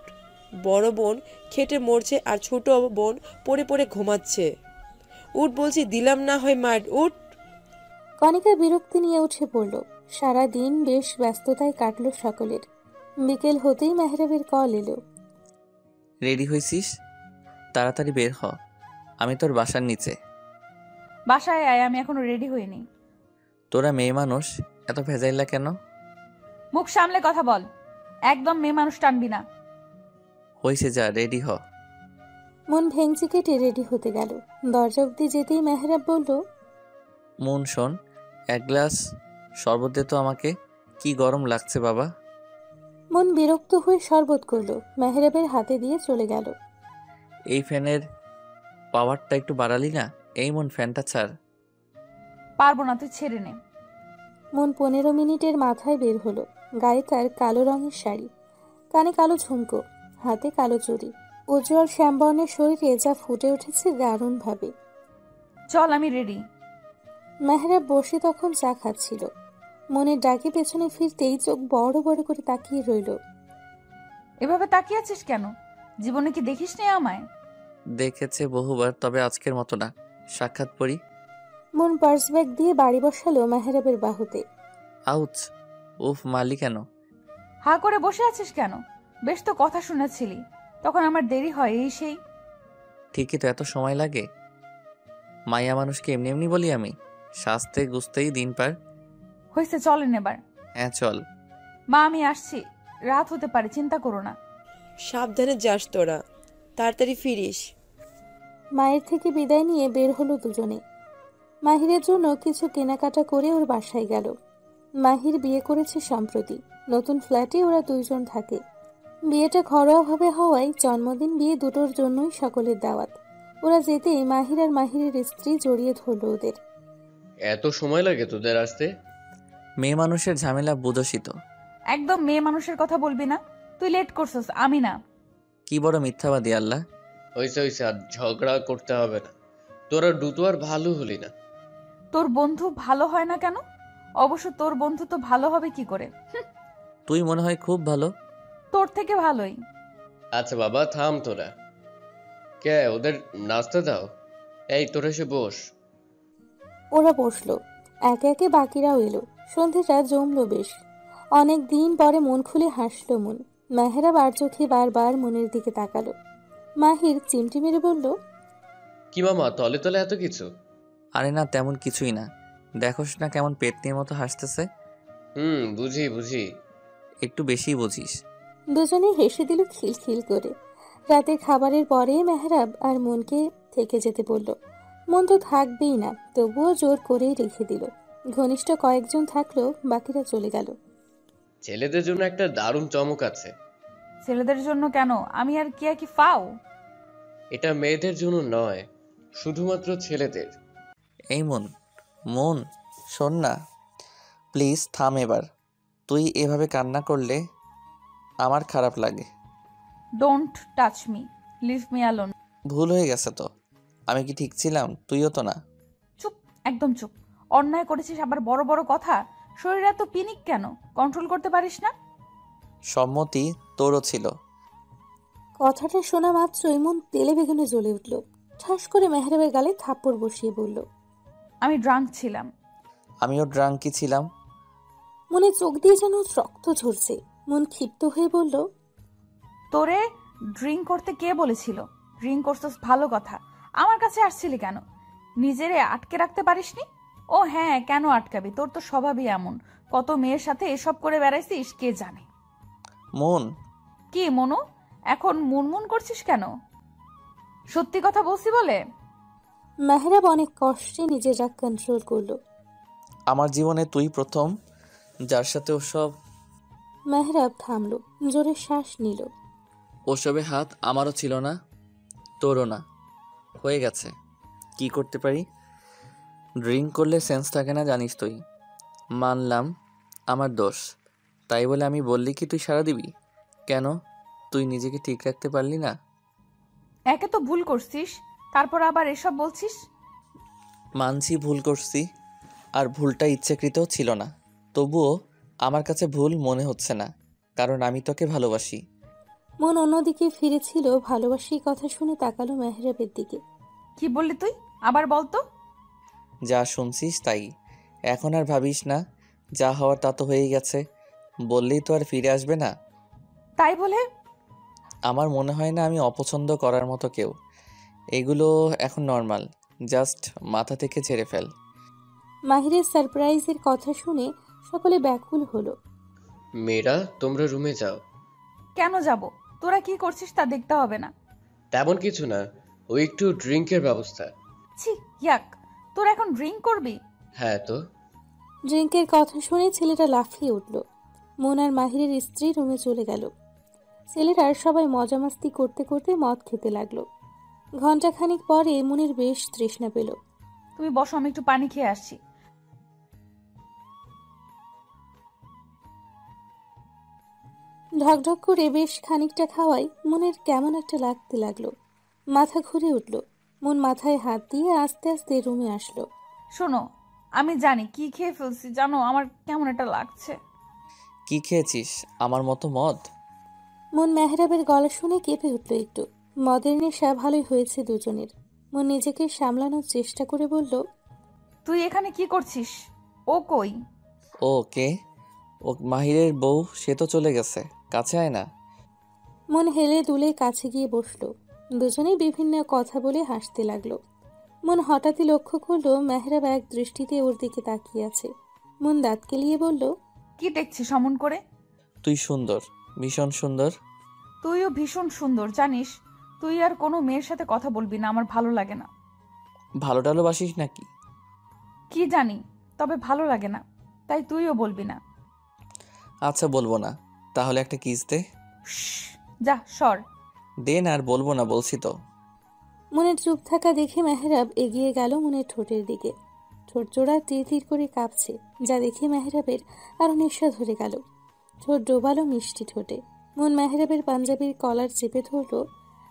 বড় বোন খেটে মরছে আর ছোট বোন পড়ে পড়ে ঘুমাচ্ছে। উঠ বলছি, দিলাম না হয় মার, উঠ। কণিকা বিরক্তি নিয়ে উঠে পড়ল। সারা দিন বেশ ব্যস্ততায় কাটল সকলের। বিকেল হতেই মেহরাবের কল এলো। রেডি হয়েছিস? তাড়াতাড়ি বের হ, আমি তোর বাসার নিচে। বাসায় আয়, আমি এখনো রেডি হইনি। তোরা মেয়ে মানুষ, এত ভেজাইলা কেন? মুখ সামলে কথা বল, একদম মেয়ে মানুষ টানবি না। হয়েছে, যা রেডি হ। মন ভেঙচি কেটে রেডি হতে গেল। দরজা অব্দি যেতেই মেহরাব বলল, মন শোন, এক গ্লাস শরবত দে তো আমাকে, কি গরম লাগছে বাবা। মন বিরক্ত হয়ে শরবত করলো, মেহরাবের হাতে দিয়ে চলে গেল। এই ফ্যানের পাওয়ারটা একটু বাড়ালি না? এই মন, ফ্যানটা ছাড়। পারবো না, তুই ছেড়ে নে। মন 15 মিনিটের মাথায় বের হলো। গায়ে তার কালো রঙের শাড়ি, কানে কালো ঝুমকো, হাতে কালো চুড়ি, উজ্জ্বল শ্যামবর্ণের শরীরে যা ফুটে উঠেছে দারুণ ভাবে। চল, আমি রেডি। মেহরাব বসে তখন চা খাচ্ছিল। মনের ডাকে পেছনে ফিরতেই চোখ বড় বড় করে তাকিয়ে রইল। এভাবে তাকিয়ে আছিস কেন? জীবনে কি দেখিস নি আমায়? দেখেছে বহুবার, তবে আজকের মতো না। সাক্ষাৎ পড়ি। মন পার্স ব্যাগ দিয়ে বাড়ি বসালো মেহরাবের বাহুতে। আউচ! উফ, মারলি কেন? হা করে বসে আছিস কেন? বেশ তো কথা শুনেছিলি, তখন আমার দেরি হয় এই সেই। ঠিকই তো, এত সময় লাগে? মাইয়া মানুষকে এমনি এমনি বলি আমি? সাজতে গুছতেই দিন পার। হয়েছে, চলেন এবার। হ্যাঁ চল। মা, আমি আসছি। রাত হতে পারে, চিন্তা করো না। সাবধানে যাস তোরা, তাড়াতাড়ি ফিরিস। মায়ের থেকে বিদায় নিয়ে বের হলো দুজনে। মাহিরের জন্য কিছু কেনাকাটা করে ওর বাসায় গেল। মাহির বিয়ে করেছে সম্প্রতি। নতুন ফ্ল্যাটে ওরা দুইজন থাকে। বিয়েটা ঘরোয়াভাবে হওয়ায় জন্মদিন বিয়ে দুটোর জন্যই সকলের দাওয়াত। ওরা যেতেই মাহির আর মাহিরের স্ত্রী জড়িয়ে ধরল ওদের। এত সময় লাগে তোদের আসতে? মেয়ে মানুষের ঝামেলা বুঝোসই তো। একদম মেয়ে মানুষের কথা বলবি না। তুই লেট করছিস, আমি না। কি বড় মিথ্যাবাদী আল্লাহ। হয়েছে হয়েছে, আর ঝগড়া করতে হবে না। তোরা দুটো আর ভালো হলি না। তোর বন্ধু ভালো হয় না কেন? অবশ্য তোর বন্ধু তো ভালো হবে কি করে? তুই মনে হয় খুব ভালো। তোর থেকে ভালোই। আচ্ছা বাবা, থাম তোরা। কে, ওদের নাস্তা দাও। এই তোরা এসে বস। ওরা বসলো। একে একে বাকিরাও এলো। সন্ধেটা জমলো বেশ। অনেক দিন পরে মন খুলে হাসলো মন। মেহরাব আর চোখে বারবার মনের দিকে তাকালো। মাহির চিমটি মেরে বলল, কি মামা, তলে তলে এত কিছু? আরে না, তেমন কিছুই না। দেখোস না কেমন পেতনির মতো হাসতেছে? বুঝি বুঝি। একটু বেশি বুঝিস। দুজনে হেসে দিল খিলখিল করে। রাতের খাবারের পরে মেহরাব আর মনকে থেকে যেতে বলল। মন তো থাকবেই না, তবুও জোর করেই রেখে দিল। ঘনিষ্ঠ কয়েকজন থাকলো, বাকিরা চলে গেল। ছেলেদের জন্য একটা দারুণ চমক আছে। ছেলেদের জন্য কেন? আমি আর কি ফাও? এটা মেয়েদের জন্য নয়, শুধুমাত্র ছেলেদের। এই মন, মন, শোন না, প্লিজ থাম এবার। তুই এভাবে কান্না করলে আমার খারাপ লাগে। Don't touch me, leave me alone. ভুল হয়ে গেছে তো। আমি কি ঠিক ছিলাম? তুইও তো না। চুপ, একদম চুপ। অন্যায় করেছিস আবার বড় বড় কথা। শরীর এত পিনিক কেন? কন্ট্রোল করতে পারিস না? সম্মতি তোরও ছিল। কথাটা শোনা মাত্রই মন তেলে বেগুনে জ্বলে উঠল। ঠাস করে মেহরাবের গালে থাপ্পড় বসিয়ে বলল, আমি ড্রাঙ্ক ছিলাম। আমিও ড্রাঙ্কি ছিলাম। মনে চোখ দিয়ে যেন রক্ত ঝরছে। মন ক্ষিপ্ত হয়ে বলল, তোরে ড্রিঙ্ক করতে কে বলেছিল? ড্রিঙ্ক করছিস ভালো কথা, আমার কাছে আসছিলি কেন? নিজেরে আটকে রাখতে পারিসনি? ও হ্যাঁ, কেন আটকাবি? তোর তো স্বভাবই এমন। কত মেয়ের সাথে এসব করে বেড়াইছিস কে জানে। মন, কি মনু, এখন মুনমুন করছিস কেন? সত্যি কথা বলছি বলে। মেহরাব অনেক কষ্টে নিজের রাগ কন্ট্রোল করলো। আমার জীবনে তুই প্রথম যার সাথে ওসব। মেহরাব থামলো, জোরে শ্বাস নিল। ওসবে হাত আমারও ছিল না, তোরও না। হয়ে গেছে, কি করতে পারি? ড্রিঙ্ক করলে সেন্স থাকে না, জানিস তুই। মানলাম আমার দোষ, তাই বলে আমি বললি কি তুই সাড়া দিবি? কেন? তুই নিজেকে ঠিক রাখতে পারলি না? একে তো ভুল করছিস, তারপর আবার এসব বলছিস। মানছি ভুল করছি, আর ভুলটা ইচ্ছাকৃতও ছিল না। তবুও আমার কাছে ভুল মনে হচ্ছে না, কারণ আমি তোকে ভালোবাসি। মন অন্যদিকে ফিরেছিল। ভালোবাসি কথা শুনে তাকালো মেহরাবের দিকে। কি বললি তুই? আবার বলতো। যা শুনছিস তাই। এখন আর ভাবিস না, যা হওয়ার তা তো হয়েই গেছে। বললেই তো আর ফিরে আসবে না। তাই বলে? আমার মনে হয় না আমি অপছন্দ করার মতো কেউ। এগুলো এখন নর্মাল, জাস্ট মাথা থেকে ঝেড়ে ফেল। মাহিরের সারপ্রাইজের কথা শুনে সকলে ব্যাকুল হলো। মেয়েরা, তোমরা রুমে যাও। কেন যাব? তোরা কি করছিস তা দেখতে হবে না? তেমন কিছু না, ওই একটু ড্রিঙ্কের ব্যবস্থা। ছি, ইয়াক। তোরা এখন ড্রিঙ্ক করবি? হ্যাঁ তো। ড্রিঙ্কের কথা শুনে ছেলেটা লাফিয়ে উঠল। মন আর মাহিরের স্ত্রী রুমে চলে গেল। ছেলেরা সবাই মজা মাস্তি করতে করতে মদ খেতে লাগলো। ঘন্টাখানিক পরে মনের বেশ তৃষ্ণা পেল। তুমি বসো, আমি একটু পানি খেয়ে আসছি। ঢকঢক করে বেশ খানিকটা খাওয়াই মনের কেমন একটা লাগতে লাগলো। মাথা ঘুরে উঠল। মন মাথায় হাত দিয়ে আস্তে আস্তে রুমে আসলো। শোনো, আমি জানি কি খেয়ে ফেলছি, জানো আমার কেমন একটা লাগছে। কি খেয়েছিস? আমার মতো মদ? মন মেহরাবের গলা শুনে কেঁপে উঠল একটু। মদের নেশা ভালোই হয়েছে দুজনের। মন নিজেকে সামলানোর চেষ্টা করে বলল, তুই এখানে কি করছিস? ও কই? ও কে? ও মাহিরের বউ, সে তো চলে গেছে। কাছে আয় না। মন হেলে দুলে কাছে গিয়ে বসলো। দুজনেই বিভিন্ন কথা বলে হাসতে লাগলো। মন হঠাৎই লক্ষ্য করলো মেহরাব এক দৃষ্টিতে ওর দিকে তাকিয়ে আছে। মন দাঁত কেলিয়ে বলল, কি দেখছিস অমন করে? তুই সুন্দর, ভীষণ সুন্দর। তুইও ভীষণ সুন্দর, জানিস। তুই আর কোনো মেয়ের সাথে কথা বলবি না, আমার ভালো লাগে না। ভালো টালোবাসিস নাকি? কি জানি, তবে ভালো লাগে না, তাই তুইও বলবি না। আচ্ছা বলবো না, তাহলে একটা কিস দে। যা সর। দে না, আর বলবো না বলছি তো। মনের চুপ থাকা দেখে মেহরাব এগিয়ে গেল মনের ঠোঁটের দিকে। ঠোঁট জোড়া তীর তীর করে কাঁপছে, যা দেখে মেহরাবের আরো নেশা ধরে গেল। ঠোঁট ডোবালো মিষ্টি ঠোঁটে। মন মেহরাবের পাঞ্জাবির কলার চেপে ধরল।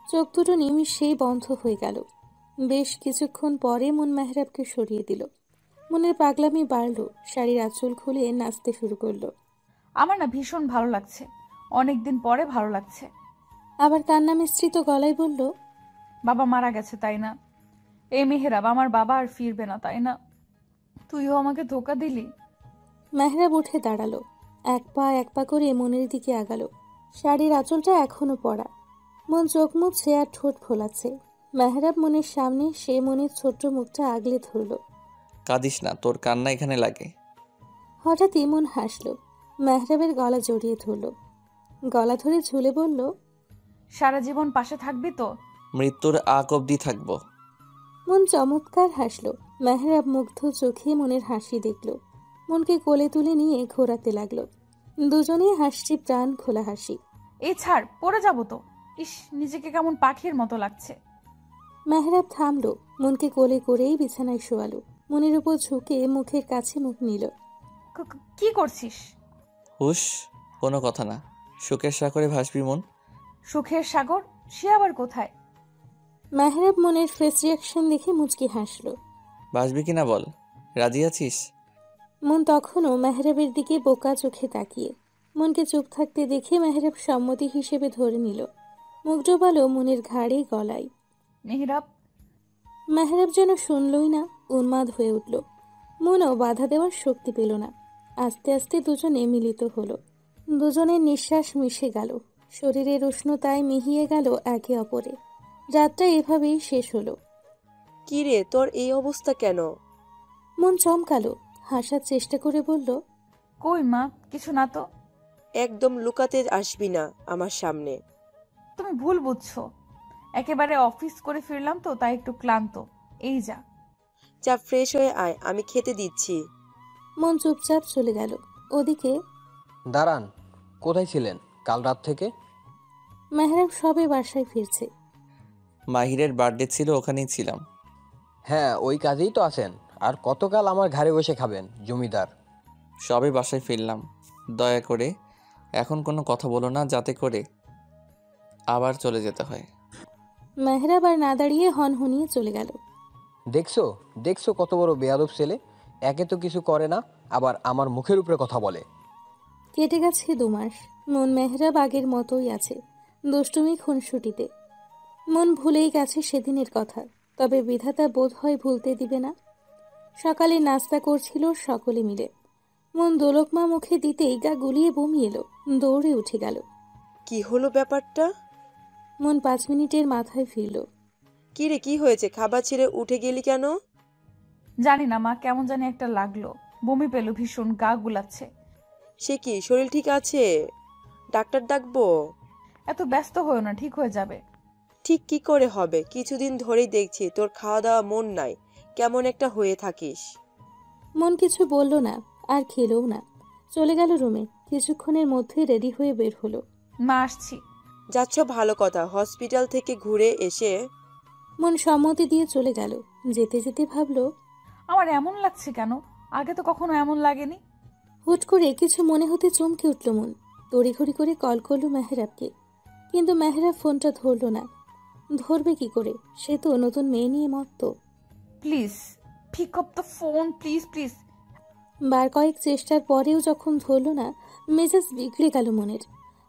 চোখ দুটো নিমিষেই বন্ধ হয়ে গেল। বেশ কিছুক্ষণ পরে মন মেহরাবকে সরিয়ে দিল। মনের পাগলামি বাড়ল। শাড়ির আঁচল খুলে নাচতে শুরু করলো। আমার না ভীষণ ভালো লাগছে, অনেকদিন পরে ভালো লাগছে। আবার কান্না মিশ্রিত গলায় বলল, বাবা মারা গেছে তাই না? এই মেহেরাব, আমার বাবা আর ফিরবে না তাই না? তুইও আমাকে ধোকা দিলি। মেহরাব উঠে দাঁড়ালো। এক পা করে মনের দিকে আগালো। শাড়ির আঁচলটা এখনো পরা। মন চোখ মুছছে আর ঠোঁট ফোলাচ্ছে। মেহরাব মনের সামনে সে মনের ছোট্ট মুখটা আগলে ধরল। কাঁদিস না, তোর কান্না এখানে লাগে। হঠাৎই মন হাসলো। মেহরাবের গলা জড়িয়ে ধরল। গলা ধরে ঝুলে বলল, সারা জীবন পাশে থাকবি তো? মৃত্যুর আগ অব্দি থাকবো। মন চমৎকার হাসলো। মেহরাব মুগ্ধ চোখে মনের হাসি দেখল। মনকে কোলে তুলে নিয়ে ঘোরাতে লাগলো। দুজনেই হাসছি, প্রাণ খোলা হাসি। এই ছাড়, পড়ে যাবো তো। ইস, নিজেকে কেমন পাখির মতো লাগছে। মেহরাব থামলো, মনকে কোলে করেই বিছানায় শোয়ালো। মনের উপর ঝুঁকে মুখের কাছে মুখ নিল। কি করছিস? হুশ, কোনো কথা না। সুখের সাগরে ভাসবি মন। সুখের সাগর? সে আবার কোথায়? মেহরাব মনের ফেস রিয়াকশন দেখে মুচকি হাসলো। ভাসবি কিনা বল, রাজি আছিস? মন তখনও মেহরাবের দিকে বোকা চোখে তাকিয়ে। মনকে চুপ থাকতে দেখে মেহরাব সম্মতি হিসেবে ধরে নিল। মুখ ডোবালো মনের ঘাড়ে গলায়। মেহরাব। মেহরাব যেন শুনলই না, উন্মাদ হয়ে উঠল। মনও বাধা দেওয়ার শক্তি পেল না। আস্তে আস্তে দুজনে মিলিত হলো। দুজনের নিঃশ্বাস মিশে গেল, শরীরের উষ্ণতায় মিহিয়ে গেল একে অপরে। রাতটা এভাবেই শেষ হলো। কি রে, তোর এই অবস্থা কেন? মন চমকালো, হাসার চেষ্টা করে বলল, কই মা, কিছু না তো। একদম লুকাতে আসবি না আমার সামনে। তুমি ভুল বুঝছো, একেবারে অফিস করে ফিরলাম তো, তাই একটু ক্লান্ত। এই যা। যা ফ্রেশ হয়ে আয়, আমি খেতে দিচ্ছি। মন চুপচাপ চলে গেল। ওদিকে দাঁড়ান, কোথায় ছিলেন কাল রাত থেকে? মেহরাব সবে বাসায় ফিরছে। মাহিরের বার্থডে ছিল, ওখানেই ছিলাম। হ্যাঁ, ওই কাজেই তো আছেন। আর কতকাল আমার ঘাড়ে বসে খাবেন জমিদার? সবে বাসায় ফিরলাম। দয়া করে এখন কোনো কথা বলো না, যাতে করে আবার চলে যেতে হয়। মেহরাব আর না দাঁড়িয়ে হনহনিয়ে চলে গেল। দেখছো দেখছো কত বড় বেয়াদব ছেলে। একে তো কিছু করে না, আবার আমার মুখের উপরে কথা বলে। কেটে গেছে 2 মাস। মন মেহরাব আগের মতোই আছে, দুষ্টুমি খুনসুটিতে। মন ভুলেই গেছে সেদিনের কথা, তবে বিধাতা বোধ হয় ভুলতে দিবে না। সকালে নাস্তা করছিল সকলে মিলে। মন দোলকমা মুখে দিতেই গা গুলিয়ে বমি এলো, দৌড়ে উঠে গেল। কি হলো ব্যাপারটা? মন 5 মিনিটের মাথায় ফিরল। কি রে, কি হয়েছে? খাবার ছেড়ে উঠে গেলি কেন? জানি না মা, কেমন জানি একটা লাগলো, বমি পেল ভীষণ, গা গুলাচ্ছে। সে কি, শরীর ঠিক আছে? ডাক্তার ডাকবো? এত ব্যস্ত হয়েও না, ঠিক হয়ে যাবে। ঠিক কি করে হবে? কিছুদিন ধরেই দেখছি তোর খাওয়া দাওয়া মন নাই, কেমন একটা হয়ে থাকিস। মন কিছু বলল না, আর খেলও না। চলে গেল রুমে। কিছুক্ষণের মধ্যে রেডি হয়ে বের হলো। মা, আসছি। যাচ্ছ, ভালো কথা। হসপিটাল থেকে ঘুরে এসে মন সম্মতি দিয়ে চলে গেল। যেতে যেতে ভাবলো, আমার এমন লাগছে কেন? আগে তো কখনো এমন লাগেনি। হুট করে কিছু মনে হতে চমকে উঠল মন। তড়িঘড়ি করে কল করলো মেহরাবকে, কিন্তু মেহরাব ফোনটা ধরল না। ধরবে কি করে? সে তো নতুন মেয়ে নিয়ে মত্ত। Please pick up the phone, please please. বার কয়েক চেষ্টার পরেও যখন ধরল না, মেজাজ বিগড়ে গেল মনের।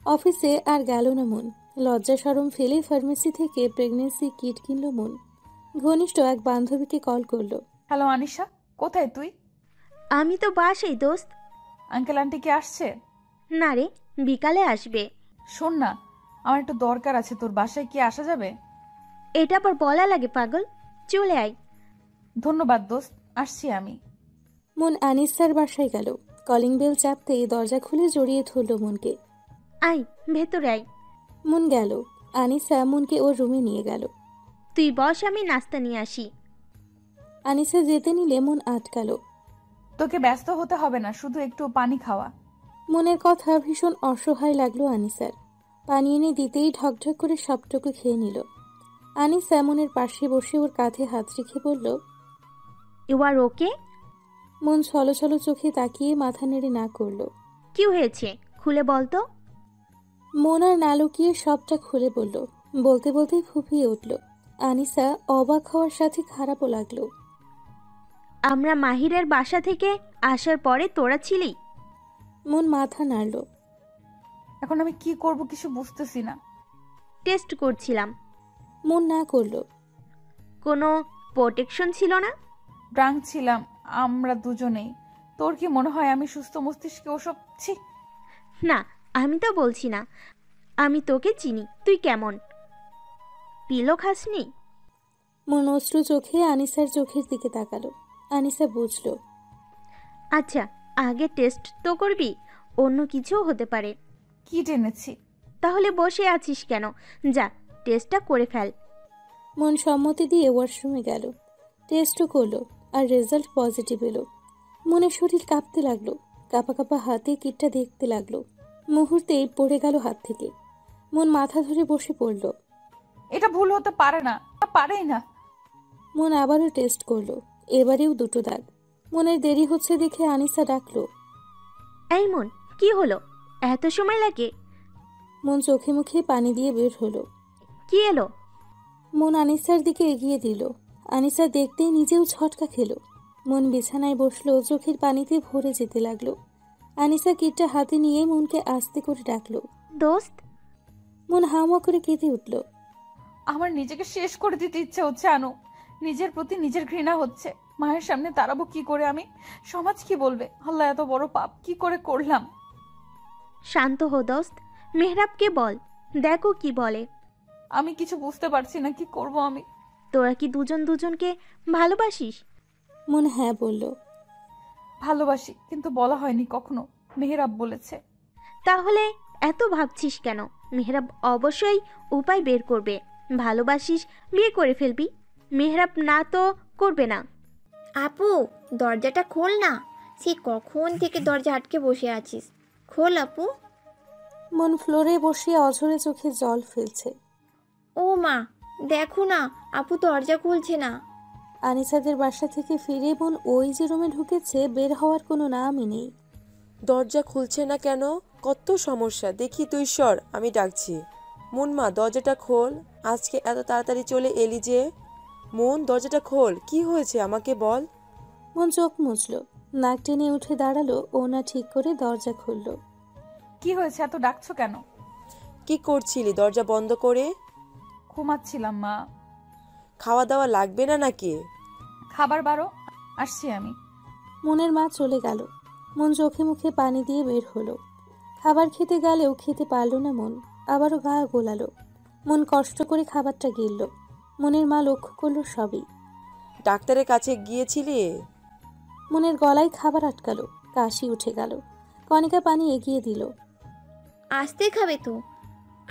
অফিসে আর গেল না মন। লজ্জা শরম ফেলে ফার্মেসি থেকে প্রেগনেন্সি কিট কিনল মন। ঘনিষ্ঠ এক বান্ধবীকে কল করলো। হ্যালো আনিশা, কোথায় তুই? আমি তো বাসাই দোস্ত। আঙ্কেল আন্টি কি আসছে? না রে, বিকালে আসবে। শোন না, আমার একটু দরকার আছে, তোর বাসায় কি আসা যাবে? এটা আবার বলা লাগে পাগল, চলে আয়। ধন্যবাদ দোস্ত, আসছি আমি। মন আনিসার বাসায় গেল। কলিং বেল চাপতেই দরজা খুলে জড়িয়ে ধরল মনকে। আয় ভেতরে আয়। মন গেল। আনিসা মনকে ওর রুমে নিয়ে গেল। তুই বস, আমি নাস্তা নিয়ে আসি। আনিসা যেতে নিলে মন আটকালো। তোকে ব্যস্ত হতে হবে না, শুধু একটু পানি খাওয়া। মনের কথা ভীষণ অসহায় লাগলো আনিসার। পানি এনে দিতেই ঢকঢক করে সবটুকু খেয়ে নিল। আনিসা মনের পাশে বসে ওর কাঁধে হাত রেখে বলল, ইউ আর ওকে? মন ছলো ছলো চোখে তাকিয়ে মাথা নেড়ে না করলো। কি হয়েছে খুলে বলতো। মন আর না লুকিয়ে সবটা খুলে বলল। বলতে বলতেই ফুঁপিয়ে উঠল। আনিসা অবাক হওয়ার সাথে খারাপও লাগলো। আমরা মাহিরের বাসা থেকে আসার পরে তোরা ছিলি? মন মাথা নাড়ল। এখন আমি কি করব কিছু বুঝতেছি না। টেস্ট করছিলাম। মন না করলো। কোনো প্রোটেকশন ছিল না? ড্রাঙ্ক ছিলাম আমরা দুজনেই। তোর কি মনে হয় আমি সুস্থ মস্তিষ্কে ওসব? ছি না, আমি তো বলছি না। আমি তোকে চিনি, তুই কেমন। পিলো খাসনি? মন অশ্রু চোখে আনিসার চোখের দিকে তাকালো। আনিসা বুঝলো। আচ্ছা, আগে টেস্ট তো করবি, অন্য কিছুও হতে পারে। কি টেনেছি? তাহলে বসে আছিস কেন? যা, টেস্টটা করে ফেল। মন সম্মতি দিয়ে ওয়াশরুমে গেল। টেস্টও করলো, আর রেজাল্ট পজিটিভ এলো। মনের শরীর কাঁপতে লাগলো। কাঁপা কাঁপা হাতে কিটটা দেখতে লাগলো। মুহূর্তেই পড়ে গেল হাত থেকে। মন মাথা ধরে বসে পড়ল। এটা ভুল হতে পারে না, পারেই না। মন আবারও টেস্ট করলো, এবারেও 2টো দাগ। মনের দেরি হচ্ছে দেখে আনিসা ডাকলো, এই মন, কি হলো? এত সময় লাগে? মন চোখে মুখে পানি দিয়ে বের হলো। কি এলো? মন আনিসার দিকে এগিয়ে দিল। আনিসা দেখতেই নিজেও ছটকা খেলো। মন বিছানায় বসলো, চোখের পানিতে ভরে যেতে লাগলো। আনিসা কিটটা হাতে নিয়ে মনকে আস্তে করে ডাকলো, দোস্ত। মন হাওয়া করে কেঁদে উঠল। আমার নিজেকে শেষ করে দিতে ইচ্ছে হচ্ছে আনু। নিজের প্রতি নিজের ঘৃণা হচ্ছে। মায়ের সামনে দাঁড়াবো কি করে আমি? সমাজ কি বলবে? আল্লাহ, এত বড় পাপ কি করে করলাম? শান্ত হো দোস্ত, মেহরাবকে বল, দেখো কি বলে। আমি কিছু বুঝতে পারছি না, কি করব আমি। তোরা কি দুজন দুজনকে ভালোবাসিস? মন হ্যাঁ বলল। ভালোবাসি, কিন্তু বলা হয়নি কখনো। মেহেরাব বলেছে। তাহলে এত ভাবছিস কেন? মেহরাব অবশ্যই উপায় বের করবে। ভালোবাসিস, বিয়ে করে ফেলবি। মেহরাব না তো করবে না। আপু, দরজাটা খোল না। সে কখন থেকে দরজা আটকে বসে আছিস? খোল আপু। মন ফ্লোরে বসে অঝরে চোখে জল ফেলছে। ও মা, দেখো না, আপু দরজা খুলছে না। আনিসাদের বাসা থেকে ফিরে মন ওই যে রুমে ঢুকেছে, বের হওয়ার কোনো নামই নেই। দরজা খুলছে না কেন? কত সমস্যা, দেখি তুই সর, আমি ডাকছি। মন মা, দরজাটা খোল। আজকে এত তাড়াতাড়ি চলে এলি যে? মন, দরজাটা খোল, কি হয়েছে আমাকে বল। মন চোখ মুছল, নাক টেনে উঠে দাঁড়ালো, ওনা ঠিক করে দরজা খুলল। কি হয়েছে? এত ডাকছো কেন? কি করছিলি দরজা বন্ধ করে? ঘুমাচ্ছিলাম মা। খাওয়া দাওয়া লাগবে না নাকি? খাবার বারো, আসছি আমি। মনের মা চলে গেল। মন চোখে মুখে পানি দিয়ে বের হলো। খাবার খেতে গেলেও খেতে পারল না মন, আবারও গা গোলালো। মন কষ্ট করে খাবারটা গিলল। মনের মা লক্ষ্য করলো সবই। ডাক্তারের কাছে গিয়েছিলি? মনের গলায় খাবার আটকালো, কাশি উঠে গেল। কণিকা পানি এগিয়ে দিল। আসতে খাবে তো।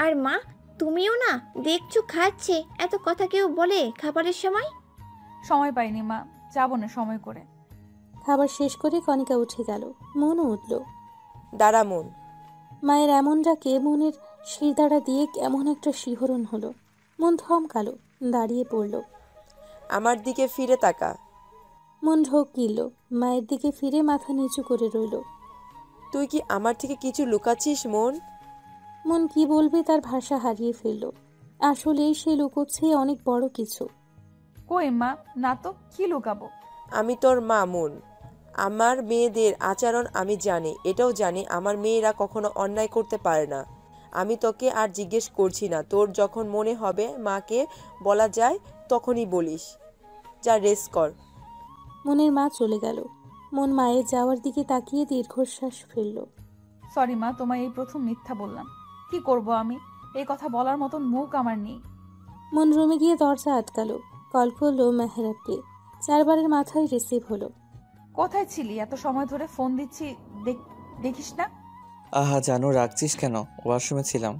আর মা, তুমিও না, দেখছো খাচ্ছে। এত কথা কেউ বলে খাবারের সময়? সময় পাইনি মা, যাবো না সময় করে। খাবার শেষ করে কণিকা উঠে গেল। মনও উঠল। দাঁড়া মন। মায়ের এমন ডাকে মনের শিরদাঁড়া দিয়ে কেমন একটা শিহরণ হলো। মন থমকালো, দাঁড়িয়ে পড়ল। আমার দিকে ফিরে তাকা। মন ঢোক গিলল, মায়ের দিকে ফিরে মাথা নিচু করে রইল। তুই কি আমার থেকে কিছু লুকাচ্ছিস মন? মন কি বলবে তার ভাষা হারিয়ে ফেলল। আসলেই সে লুকোচ্ছে অনেক বড় কিছু। কই মা, না তো, কি লুকাবো? আমি তোর মা মন। আমার মেয়েদের আচরণ আমি জানি, এটাও জানি আমার মেয়েরা কখনো অন্যায় করতে পারে না। আমি তোকে আর জিজ্ঞেস করছি না, তোর যখন মনে হবে মাকে বলা যায় তখনই বলিস। যা রেস্ট কর। মনের মা চলে গেল। মন মায়ের যাওয়ার দিকে তাকিয়ে দীর্ঘশ্বাস ফেলল। সরি মা, তোমায় এই প্রথম মিথ্যা বললাম। কি করব আমি? এই কথা বলার মতন মুখ আমার নেই। মন রুমে গিয়ে দরজা আটকালো। কল করলো মেহরাবকে। 4বারের মাথায় রিসিভ হলো। কোথায় ছিলি? এত সময় ধরে ফোন দিচ্ছি, দেখিস না? আহা জানু, রাখছিস কেন? ওয়াশরুমে ছিলাম।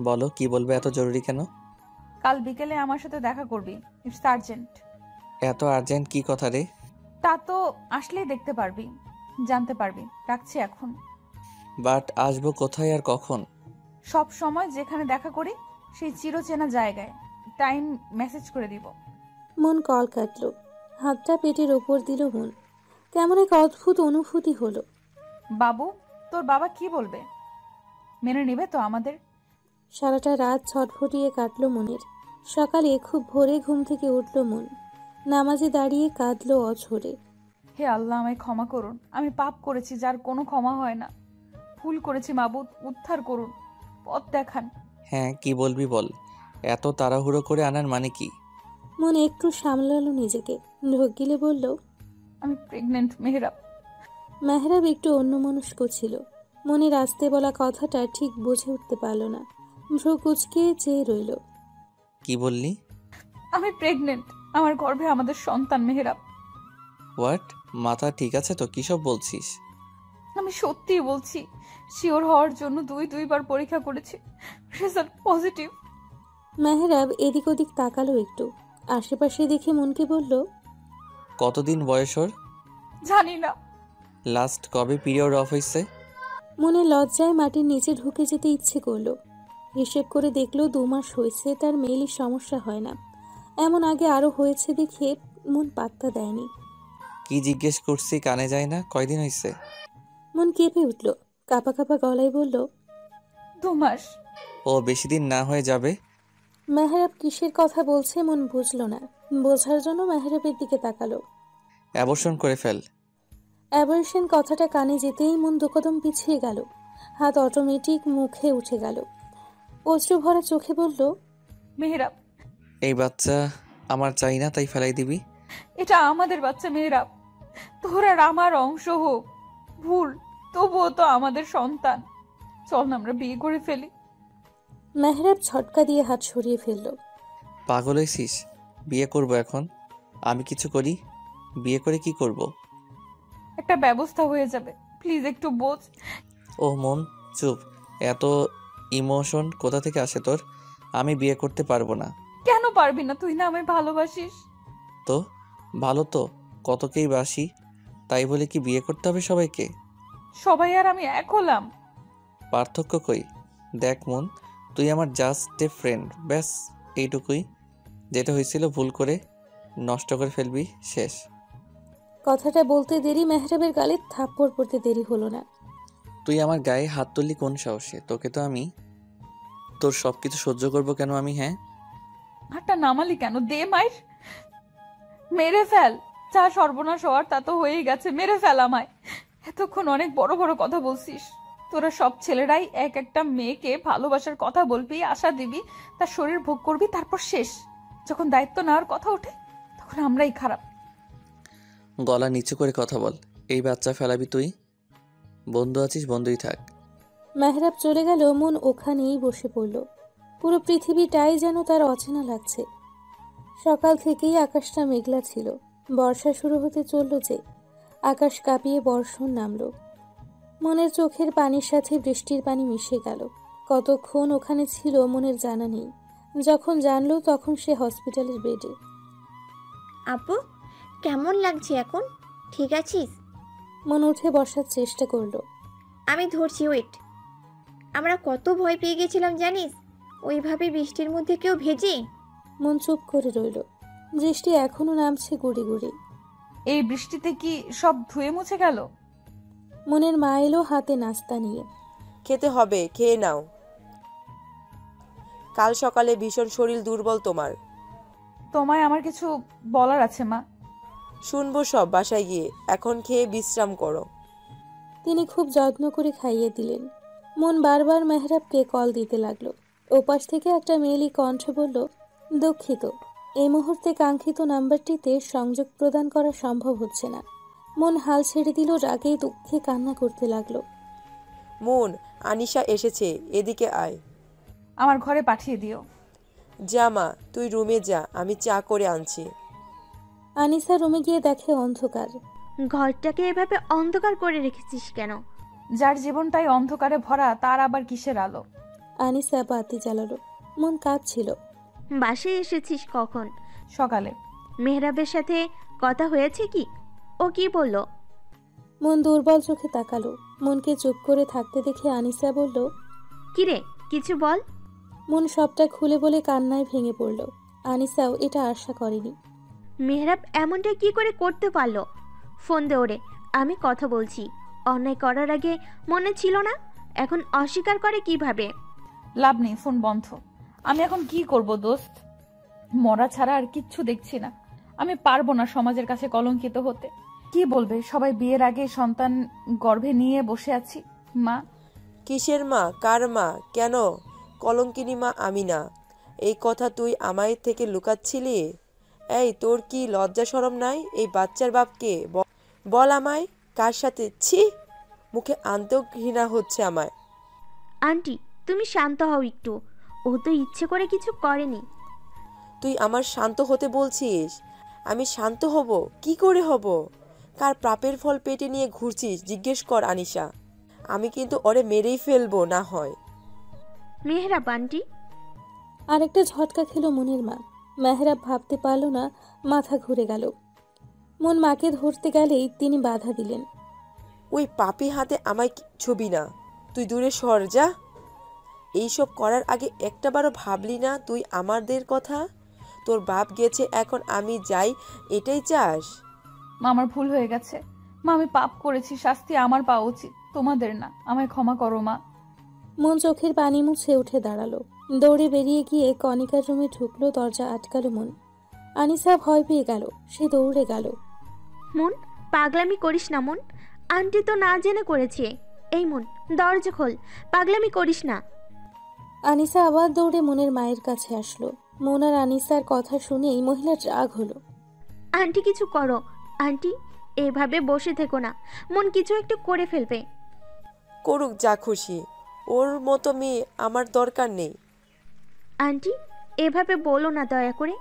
বলো, কি বলবে? এত জরুরি কেন? কাল বিকেলে আমার সাথে দেখা করবি, ইটস আর্জেন্ট। এত আর্জেন্ট কি কথা রে? তা তো আসলেই দেখতে পারবি, জানতে পারবি। রাখছি এখন। বাট আসবো কোথায় আর কখন? সব সময় যেখানে দেখা করি সেই চিরচেনা জায়গায়। টাইম মেসেজ করে দিব। মন কল কাটলো। হাতটা পেটের ওপর দিল মন। কেমন এক অদ্ভুত অনুভূতি হলো। বাবু, তোর বাবা কি বলবে? মেনে নেবে তো আমাদের? সারাটা রাত ছটফটিয়ে কাটলো মনের। সকালে খুব ভোরে ঘুম থেকে উঠল মন। নামাজে দাঁড়িয়ে কাঁদলো অঝরে। হে আল্লাহ, আমায় ক্ষমা করুন। আমি পাপ করেছি যার কোনো ক্ষমা হয় না। ভুল করেছি মাবুদ, উদ্ধার করুন, পথ দেখান। হ্যাঁ, কি বলবি বল। এত তাড়াহুড়ো করে আনার মানে কি? মন একটু সামলালো নিজেকে। ঢোক গিলে বলল, আমি প্রেগনেন্ট মেহরাব। মেহরাব একটু অন্যমনস্ক ছিল। মনের আসতে বলা কথাটা ঠিক বুঝে উঠতে পারল না। ভ্রু কুচকে চেয়ে রইল। কি বললি? আমি প্রেগনেন্ট। আমার গর্ভে আমাদের সন্তান মেহরাব। হোয়াট? মাথা ঠিক আছে তো? কিসব বলছিস? আমি সত্যিই বলছি। শিওর হওয়ার জন্য দুইবার পরীক্ষা করেছি, রেজাল্ট পজিটিভ। মেহরাব এদিক ওদিক তাকালো একটু। আশেপাশে দেখে মনকে বলল, কতদিন বয়স ওর? জানি না। লাস্ট কবে পিরিয়ড অফ হয়েছে? মনে লজ্জায় মাটির নিচে ঢুকে যেতে ইচ্ছে করলো। হিসেব করে দেখলো 2 মাস হয়েছে, তার মেইলি সমস্যা হয় না। এমন আগে আরও হয়েছে দেখে মন পাত্তা দেয়নি। কি জিজ্ঞেস করছি কানে যায় না? কয়দিন হয়েছে? মন কেঁপে উঠল, কাঁপা কাঁপা গলায় বলল, 2 মাস। ও বেশি দিন না হয়ে যাবে। মেহরাব কিসের কথা বলছে মন বুঝল না। বোঝার জন্য মেহরাবের দিকে তাকালো। অ্যাবর্শন করে ফেল। অ্যাবর্শন কথাটা কানে যেতেই মন দুকদম পিছিয়ে গেল, হাত অটোমেটিক মুখে উঠে গেল। অশ্রু ভরা চোখে বলল, মেহরাব, এই বাচ্চা আমার চাই না, তাই ফেলাই দিবি? এটা আমাদের বাচ্চা মেহরাব। তোর আর আমার অংশ হোক ভুল, তবুও তো আমাদের সন্তান। চল না আমরা বিয়ে করে ফেলি। মেহরাব ছটকা দিয়ে হাত সরিয়ে ফেলল। পাগল হয়েছিস? বিয়ে করব এখন? আমি কিছু করি? বিয়ে করে কি করব? একটা ব্যবস্থা হয়ে যাবে, প্লিজ একটু বোঝ। ও মন চুপ। এত ইমোশন কোথা থেকে আসে তোর? আমি বিয়ে করতে পারবো না। কেন পারবি না? তুই না আমায় ভালোবাসিস। তো ভালো তো কতকেই বাসি, তাই বলে কি বিয়ে করতে হবে সবাইকে? সবাই আর আমি এক হলাম। পার্থক্য কই? দেখ মন, তুই আমার জাস্ট এ ফ্রেন্ড, ব্যাস এইটুকুই। যেটা হয়েছিল ভুল করে নষ্ট করে ফেলবি, শেষ। কথাটা বলতে দেরি মেহরাবের গালে থাপ্পড় পড়তে দেরি হলো না। তুই আমার গায়ে হাত তুললি কোন সাহসে? তোকে তো আমি তোর সব কিছু সহ্য করবো কেন আমি? হ্যাঁ, হাতটা নামালি কেন? দে মাইর, মেরে ফেল। যা সর্বনাশ হওয়ার তা তো হয়েই গেছে, মেরে ফেল আমায়। এতক্ষণ অনেক বড় বড় কথা বলছিস। তোরা সব ছেলেরাই এক একটা মেয়েকে ভালোবাসার কথা বলবি, আশা দিবি, তার শরীর ভোগ করবি, তারপর শেষ। যখন দায়িত্ব নেওয়ার কথা ওঠে তখন আমরাই খারাপ। গলা নিচু করে কথা বল। এই বাচ্চা ফেলাবি তুই? বন্ধু আছিস, বন্ধুই থাক। মেহরাব চলে গেল, মন ওখানেই বসে পড়ল। পুরো পৃথিবীটাই যেন তার অচেনা লাগছে। সকাল থেকেই আকাশটা মেঘলা ছিল। বর্ষা শুরু হতে চলল যে, আকাশ কাঁপিয়ে বর্ষণ নামলো। মনের চোখের পানির সাথে বৃষ্টির পানি মিশে গেল। কতক্ষণ ওখানে ছিল মনের জানা নেই। যখন জানলো তখন সে হসপিটালের বেডে। আপু, কেমন লাগছে এখন? ঠিক আছিস? মন উঠে বসার চেষ্টা করলো। আমি ধরছি, ওয়েট। আমরা কত ভয় পেয়ে গেছিলাম জানিস, ওইভাবে বৃষ্টির মধ্যে কেউ ভেজে। মন চুপ করে রইল। বৃষ্টি এখনো নামছে গুড়ি গুড়ি। এই বৃষ্টিতে কি সব ধুয়ে মুছে গেল? মনের মা এলো হাতে নাস্তা নিয়ে। খেতে হবে, খেয়ে নাও। কাল সকালে ভীষণ শরীর দুর্বল তোমার। তোমায় আমার কিছু বলার আছে মা। শুনবো সব বাসায় গিয়ে, এখন খেয়ে বিশ্রাম করো। তিনি খুব যত্ন করে খাইয়ে দিলেন। মন বারবার মেহরাবকে কল দিতে লাগলো। ওপাশ থেকে একটা মেয়েলি কণ্ঠ বলল, দুঃখিত, এই মুহূর্তে কাঙ্ক্ষিত নাম্বারটিতে সংযোগ প্রদান করা সম্ভব হচ্ছে না। মন হাল ছেড়ে দিল, রাগে দুঃখে কান্না করতে লাগলো। মন, আনিশা এসেছে, এদিকে আয়। আমার ঘরে পাঠিয়ে দিও। যা মা, তুই রুমে যা, আমি চা করে আনছি। আনিসা রুমে গিয়ে দেখে অন্ধকার। ঘরটাকে এভাবে অন্ধকার করে রেখেছিস কেন? যার জীবনটাই অন্ধকারে ভরা তার আবার কিসের আলো? আনিসা বাতি জ্বালালো। মন কাঁদছিল। বাসায় এসেছিস কখন? সকালে। মেহরাবের সাথে কথা হয়েছে কি? ও কি বলল? মন দুর্বল চোখে তাকালো। মনকে চুপ করে থাকতে দেখে আনিসা বলল, কিরে, কিছু বল। মন সবটা খুলে বলে কান্নায় ভেঙে পড়ল। আনিসাও এটা আশা করেনি। মেহরাব এমনটা কি করে করতে পারলো? ফোন দে ওরে, আমি কথা বলছি। অন্যায় করার আগে মনে ছিল না, এখন অস্বীকার করে কিভাবে? লাভ নেই, ফোন বন্ধ। আমি এখন কি করব দোস্ত? মরা ছাড়া আর কিচ্ছু দেখছি না। আমি পারবো না সমাজের কাছে কলঙ্কিত হতে। কি বলবে সবাই? বিয়ের আগে সন্তান গর্ভে নিয়ে বসে আছি। মা? কিসের মা? কার মা? কেন? কলঙ্কিনী মা আমি না। এই কথা তুই আমায় থেকে লুকাচ্ছিলি? এই, তোর কি লজ্জা শরম নাই? এই বাচ্চার বাপকে বল আমায়, কার সাথে? ছি, মুখে আনতেও ঘৃণা হচ্ছে আমায়। আন্টি, তুমি শান্ত হও একটু। ও তো ইচ্ছে করে কিছু করেনি। তুই আমার শান্ত হতে বলছিস? আমি শান্ত হব? কি করে হব? কার পাপের ফল পেটে নিয়ে ঘুরছিস জিজ্ঞেস কর আনিশা। আমি কিন্তু ওরে মেরেই ফেলবো না হয়। মেহরাব আন্টি। আরেকটা ঝটকা খেলো মনের মা। মেহরাব ভাবতে পারল না, মাথা ঘুরে গেল। মন মাকে ধরতে গেলেই তিনি বাধা দিলেন। ওই পাপি হাতে আমায় ছবি না, তুই দূরে সর যা। এইসব করার আগে একটাবারও ভাবলি না তুই আমাদের কথা? তোর বাপ গেছে, এখন আমি যাই, এটাই চাস? মা আমার ভুল হয়ে গেছে। মা আমি পাপ করেছি, শাস্তি আমার পাওয়া উচিত, তোমাদের না। আমায় ক্ষমা করো মা। মন চোখের পানি মুছে উঠে দাঁড়ালো। দৌড়ে বেরিয়ে গিয়ে কণিকার রুমে ঢুকলো, দরজা আটকালো মন। আনিসা ভয় পেয়ে গেল, সে দৌড়ে গেল। মন, পাগলামি করিস না মন, আন্টি তো না জেনে করেছে। এই মন, দরজা খোল, পাগলামি করিস না। আনিসা আবার দৌড়ে মনের মায়ের কাছে আসলো। মন আর আনিসার কথা শুনেই মহিলার রাগ হলো। আন্টি কিছু করো, আন্টি এভাবে বসে থেকো না, মন কিছু একটু করে ফেলবে। করুক যা খুশি, ওর মতো মেয়ে আমার দরকার নেই। আন্টি এভাবে বলো না দয়া করে,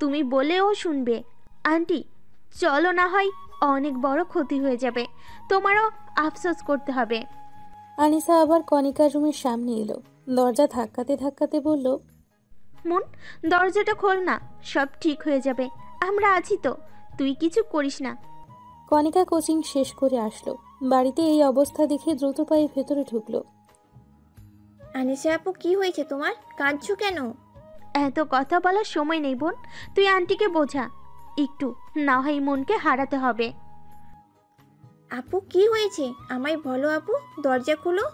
তুমি বলেও শুনবে। আন্টি চলো, না হয় অনেক বড় ক্ষতি হয়ে যাবে, তোমারও আফসোস করতে হবে। আনিসা আবার কণিকার রুমের সামনে এলো, দরজা ধাক্কাতে ধাক্কাতে বলল, মন দরজাটা খোল না, সব ঠিক হয়ে যাবে, আমরা আছি তো, তুই কিছু করিস না। কণিকা কোচিং শেষ করে আসলো। বাড়িতে এই অবস্থা দেখে দ্রুত পায়ে ভেতরে ঢুকলো। আনিসা আপু, কি হয়েছে তোমার? কাঁদছো কেন? এত কথা বলার সময় নেই বোন, তুই আন্টিকে বোঝা একটু, না হয় মনকে হারাতে হবে। আপু কি হয়েছে? আমায় বলো আপু, দরজা খুলো।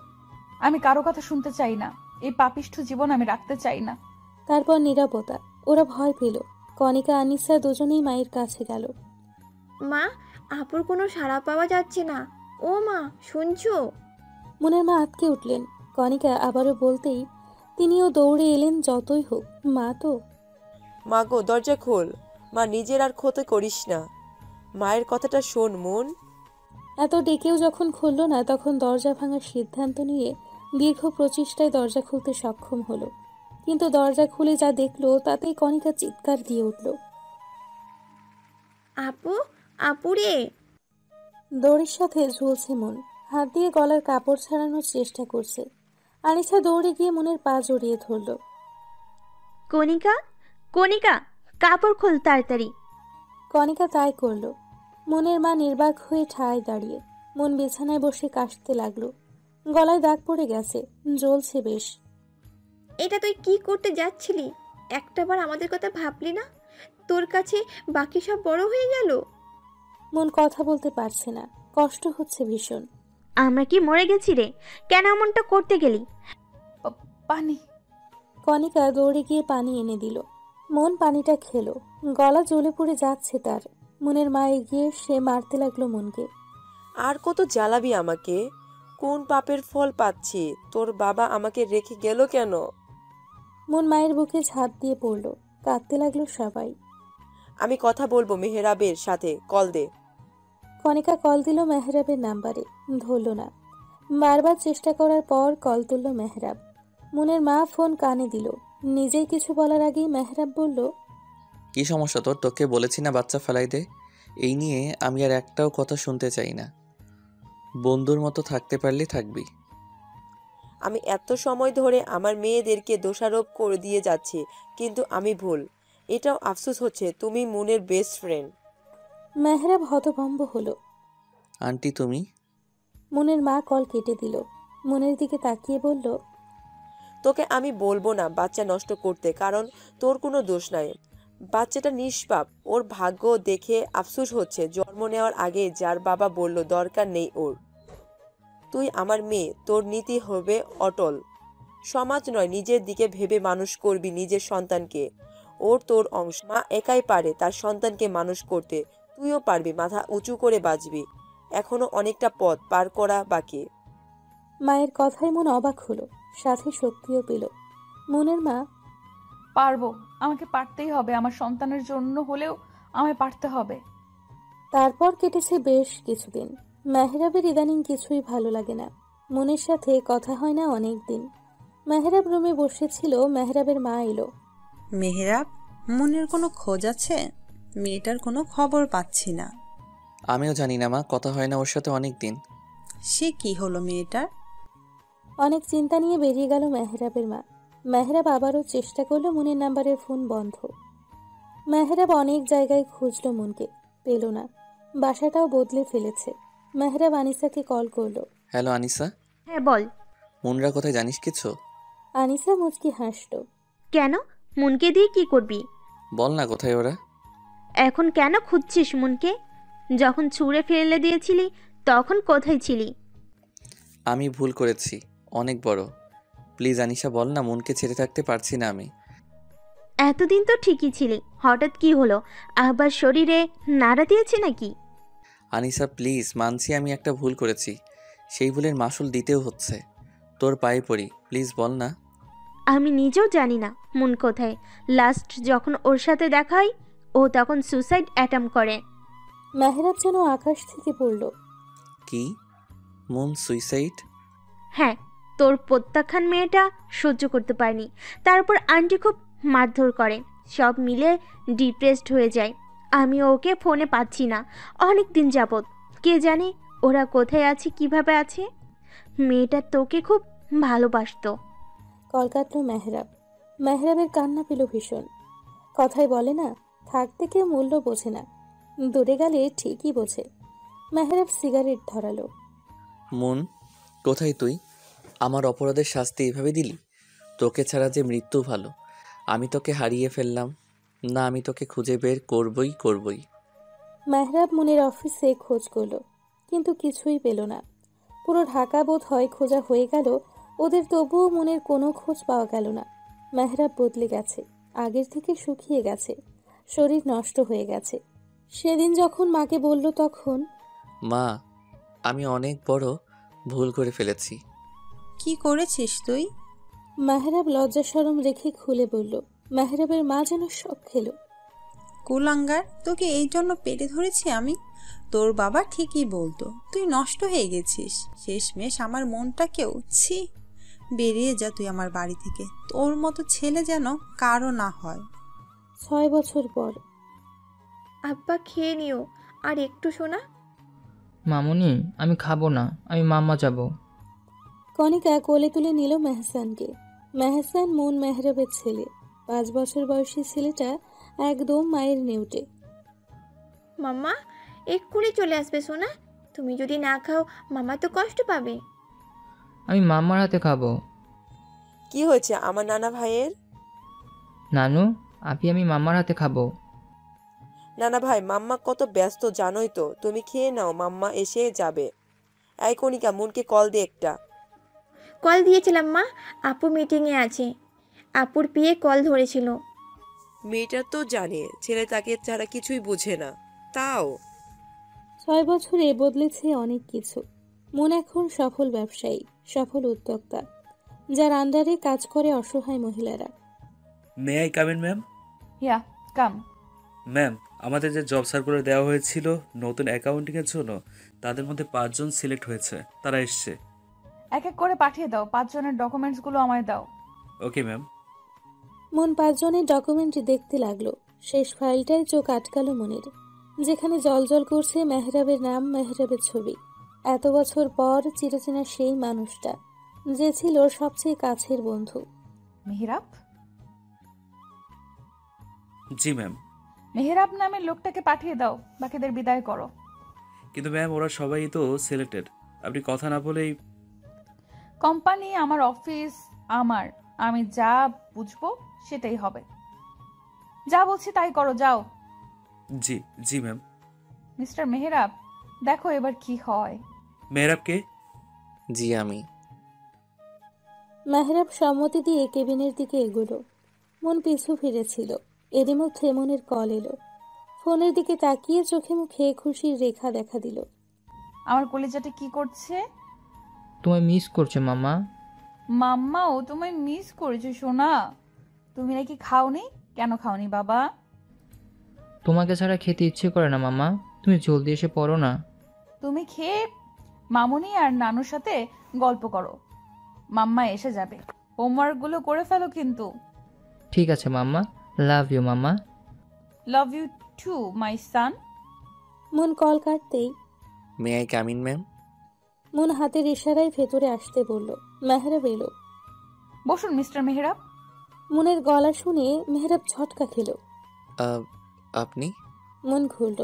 আমি কারো কথা শুনতে চাই না, এই পাপিষ্ঠ জীবন আমি রাখতে চাই না। তারপর নীরবতা। ওরা ভয় পেল। কণিকা আনিসা দুজনেই মায়ের কাছে গেল। মা, আপুর কোনো সাড়া পাওয়া যাচ্ছে না। ও মা, শুনছো? মনের মা আটকে উঠলেন। কণিকা আবারও বলতেই তিনিও দৌড়ে এলেন। যতই হোক মা তো। মা গো, দরজা খোল। মা, নিজের আর ক্ষতি করিস না, মায়ের কথাটা শোন মন। এত ডেকেও যখন খুলল না, তখন দরজা ভাঙার সিদ্ধান্ত নিয়ে দীর্ঘ প্রচেষ্টায় দরজা খুলতে সক্ষম হলো। কিন্তু দরজা খুলে যা দেখলো তাতেই কণিকা চিৎকার দিয়ে উঠল। আপু, আপুরে! দৌড়ের সাথে ঝুলছে মন, হাত দিয়ে গলার কাপড় ছাড়ানোর চেষ্টা করছে। আনিসা দৌড়ে গিয়ে মনের পা জড়িয়ে ধরল। কণিকা, কণিকা, কাপড় খোল তাড়াতাড়ি। কণিকা তাই করলো। মনের মা নির্বাক হয়ে ঠায় দাঁড়িয়ে। মন বিছানায় বসে কাশতে লাগলো। গলায় দাগ পড়ে গেছে, জ্বলছে বেশ। এটা তুই কি করতে যাচ্ছিলি? একটাবার আমাদের কথা ভাবলি না? তোর কাছে বাকি সব বড় হয়ে গেল। মন কথা বলতে পারছে না, কষ্ট হচ্ছে ভীষণ। আমরা কি মরে গেছি রে? কেন এমনটা করতে গেলি? পানি। কণিকা দৌড়ে গিয়ে পানি এনে দিল। মন পানিটা খেলো। গলা জ্বলে পড়ে যাচ্ছে তার। মনের মা এগিয়ে সে মারতে লাগলো মনকে। আর কত জ্বালাবি আমাকে? কোন পাপের ফল পাচ্ছি? তোর বাবা আমাকে রেখে গেল কেন? মন মায়ের বুকে ঝাঁপ দিয়ে পড়ল। কাঁদতে লাগলো সবাই। আমি কথা বলবো মেহরাবের সাথে, কল দে। কণিকা কল দিল মেহরাবের নাম্বারে, ধরল না। বারবার চেষ্টা করার পর কল তুলল মেহরাব। মনের মা ফোন কানে দিল। নিজেই কিছু বলার আগেই মেহরাব বলল, কি সমস্যা তোর? তোকে বলেছি না বাচ্চা ফেলাই দে। এই নিয়ে আমি আর একটাও কথা শুনতে চাই না। বন্ধুর মতো থাকতে পারলে থাকবি। আমি এত সময় ধরে আমার মেয়েদেরকে দোষারোপ করে দিয়ে যাচ্ছি, কিন্তু আমি ভুল। এটাও আফসোস হচ্ছে তুমি মনের বেস্ট ফ্রেন্ড। মেহরাব হতভম্ব হলো। আন্টি তুমি? মনের মা কল কেটে দিল। মনের দিকে তাকিয়ে বলল, তোকে আমি বলবো না বাচ্চা নষ্ট করতে, কারণ তোর কোনো দোষ নাই। বাচ্চাটা নিষ্পাপ। ওর ভাগ্য দেখে আফসোস হচ্ছে, জন্ম নেওয়ার আগে যার বাবা বলল দরকার নেই ওর। তুই আমার মেয়ে, তোর নীতি হবে অটল। সমাজ নয়, নিজের দিকে ভেবে মানুষ করবি নিজের সন্তানকে। ওর তোর অংশ। মা একাই পারে তার সন্তানকে মানুষ করতে, তুইও পারবি। মাথা উঁচু করে বাঁচবি। এখনো অনেকটা পথ পার করা বাকি। মায়ের কথায় মন অবাক হলো, সাথে শক্তিও পেল। মনের মা, পারবো, আমাকে পারতেই হবে, আমার সন্তানের জন্য হলেও আমায় পারতে হবে। তারপর কেটেছে বেশ কিছুদিন। মেহরাবের ইদানিং কিছুই ভালো লাগে না। মনের সাথে কথা হয় না অনেক দিন। মেহরাব রুমে বসেছিল, মেহরাবের মা এলো। মেহরাব, মনের কোনো খোঁজ আছে? মেয়েটার কোনো খবর পাচ্ছি না। আমিও জানি না মা, কথা হয় না ওর সাথে অনেক দিন। সে কি হলো মেয়েটার? অনেক চিন্তা নিয়ে বেরিয়ে গেল মেহরাবের মা। মেহরাব আবারও চেষ্টা করলো, মনের নাম্বারের ফোন বন্ধ। মেহরাব অনেক জায়গায় খুঁজলো মনকে, পেল না। বাসাটাও বদলে ফেলেছে। মেহরাব আনিসাকে কল করলো। হ্যালো আনিসা। হ্যাঁ বল। মুনরা কোথায় জানিস কিছু? আনিসা মুচকি হাসলো। কেন? মনকে দিয়ে কি করবি? বল না কোথায় ওরা? এখন কেন খুঁজছিস মুনকে? যখন ছুঁড়ে ফেলে দিয়েছিলি তখন কোথায় ছিলি? আমি ভুল করেছি, অনেক বড়। প্লিজ আনিশা বল না, মনকে ছেড়ে থাকতে পারছি না আমি। এতদিন তো ঠিকই ছিলি, হঠাৎ কি হলো? আবার শরীরে নাড়া দিয়েছে নাকি? আনিশা প্লিজ, মানছি আমি একটা ভুল করেছি, সেই ভুলের মাসুল দিতেও হচ্ছে। তোর পায়ে পড়ি, প্লিজ বল না। আমি নিজেও জানি না মুন কোথায়। লাস্ট যখন ওর সাথে দেখা হয় ও তখন সুসাইড অ্যাটেম্প করে। মেহরাব যেন আকাশ থেকে পড়ল। কি? মন সুইসাইড? হ্যাঁ, তোর প্রত্যাখ্যান মেয়েটা সহ্য করতে পারেনি, তারপর আন্টি খুব মারধর করে, সব মিলে ডিপ্রেসড হয়ে যায়। আমি ওকে ফোনে পাচ্ছি না অনেক দিন যাবৎ। কে জানে ওরা কোথায় আছে, কিভাবে আছে। মেয়েটা তোকে খুব ভালোবাসতো। কল কাটল মেহরাব। মেহরাবের কান্না পেল ভীষণ। কথায় বলে না, থাকতে কেউ মূল্য বোঝে না, দূরে গেলে ঠিকই বোঝে। মেহরাব সিগারেট ধরালো। মন, কোথায় তুই? আমার অপরাধের শাস্তি এভাবে দিলি? তোকে ছাড়া যে মৃত্যু ভালো। আমি তোকে হারিয়ে ফেললাম না, আমি তোকে খুঁজে বের করবই। মেহরাব মনের অফিসে খোঁজ করলো, কিন্তু কিছুই পেল না। পুরো ঢাকা বোধ হয় খোঁজা হয়ে গেল ওদের, তবুও মনের কোনো খোঁজ পাওয়া গেল না। মেহরাব বদলে গেছে, আগের থেকে শুকিয়ে গেছে, শরীর নষ্ট হয়ে গেছে। সেদিন যখন মাকে বলল তখন, মা, আমি অনেক বড় ভুল করে ফেলেছি। কি করেছিস তুই? মেহরাব লজ্জা শরম রেখে খুলে বলল। মেহরাবের মা যেন সব খেলো। কুলাঙ্গার, তোকে এই জন্য পেটে ধরেছি আমি? তোর বাবা ঠিকই বলতো, তুই নষ্ট হয়ে গেছিস। শেষমেশ আমার মনটাকেও, ছি, বেরিয়ে যা তুই আমার বাড়ি থেকে। তোর মতো ছেলে যেন কারো না হয়। 6 বছর পর। আব্বা খেয়ে নিও, আর একটু শোনা। মামুনি, আমি খাবো না, আমি মাম্মা যাব। কণিকা কোলে তুলে নিল মেহসানকে। মেহসান মন মেহরাবের ছেলে। 5 বছর বয়সী ছেলেটা একদম মায়ের নেউটে। মাম্মা এক্ষুনি চলে আসবে সোনা, তুমি যদি না খাও মামা তো কষ্ট পাবে। আমি মাম্মার হাতে খাবো। কি হয়েছে আমার নানা ভাইয়ের? নানু, আমি মাম্মার হাতে খাবো। নানা ভাই, মাম্মা কত ব্যস্ত জানোই তো, তুমি খেয়ে নাও, মাম্মা এসে যাবে। এই কণিকা, মনকে কল দে একটা। কল দিয়েছিলাম মা, আপু মিটিংয়ে আছে। আপুর পিয়ে কল ধরেছিল। মেয়েটা তো জানে ছেলে তাকে ছাড়া কিছুই বুঝে না, তাও 6 বছরে বদলেছে অনেক কিছু। মন এখন সফল ব্যবসায়ী, সফল উদ্যোক্তা, যার আন্ডারে কাজ করে অসহায় মহিলারা। May I come in ma'am? Yeah come. Ma'am, আমাদের যে জব সার্কুলার দেওয়া হয়েছিল নতুন অ্যাকাউন্টিংয়ের জন্য, তাদের মধ্যে 5 জন সিলেক্ট হয়েছে, তারা এসছে। এক এক করে পাঠিয়ে দাও, 5 জনের ডকুমেন্টসগুলো আমায় দাও। Okay ma'am. মন 5 জনের ডকুমেন্ট দেখতে লাগলো। শেষ ফাইলটায় চোখ আটকালো মনের, যেখানে জলজল করছে মেহরাবের নাম, মেহরাবের ছবি। এত বছর পর চিরচেনা সেই মানুষটা, যে ছিল সবচেয়ে কাছের বন্ধু। মেহরাব? জি ম্যাম। মেহরাব নামের লোকটাকে পাঠিয়ে দাও, বাকিদের বিদায় করো। কিন্তু ম্যাম, ওরা সবাই তো সিলেক্টেড, আপনি কথা না বলেই। কোম্পানি আমার অফিস, আমি যা বুঝবো সেটাই হবে। যা বলছি তাই করো, যাও। জি জি ম্যাম। মিস্টার মেহরাব, দেখো এবার কি হয়। মেহরাব কে? জি আমি। মেহরাব সম্মতি দিয়ে কেবিনের দিকে এগোলো। মন পিছু ফিরেছিল। এরই মধ্যে মনের কল এলো। ফোনের দিকে তাকিয়ে চোখে মুখে খুশির রেখা দেখা দিল। আমার কলিজাটা কি করছে? তোমায় মিস করছে মাম্মা। মাম্মাও তোমায় মিস করেছে সোনা। তুমি নাকি খাওনি? কেন খাওনি বাবা? তোমাকে ছাড়া খেতে ইচ্ছে করে না মাম্মা, তুমি জলদি এসে পড়ো না। তুমি খেয়ে মামুনি আর নানুর সাথে গল্প করো, মাম্মা এসে যাবে। হোমওয়ার্কগুলো করে ফেলো কিন্তু। ঠিক আছে mama, love you mama. Love you too my son. মন কল কাটতেই may I come in ma'am? মন হাতের ইশারায় ভেতরে আসতে বলল। মেহরাব এলো। বসুন মিস্টার মেহরাব। মনের গলা শুনে মেহরাব ঝটকা খেল। আপনি? মন ঘুরল।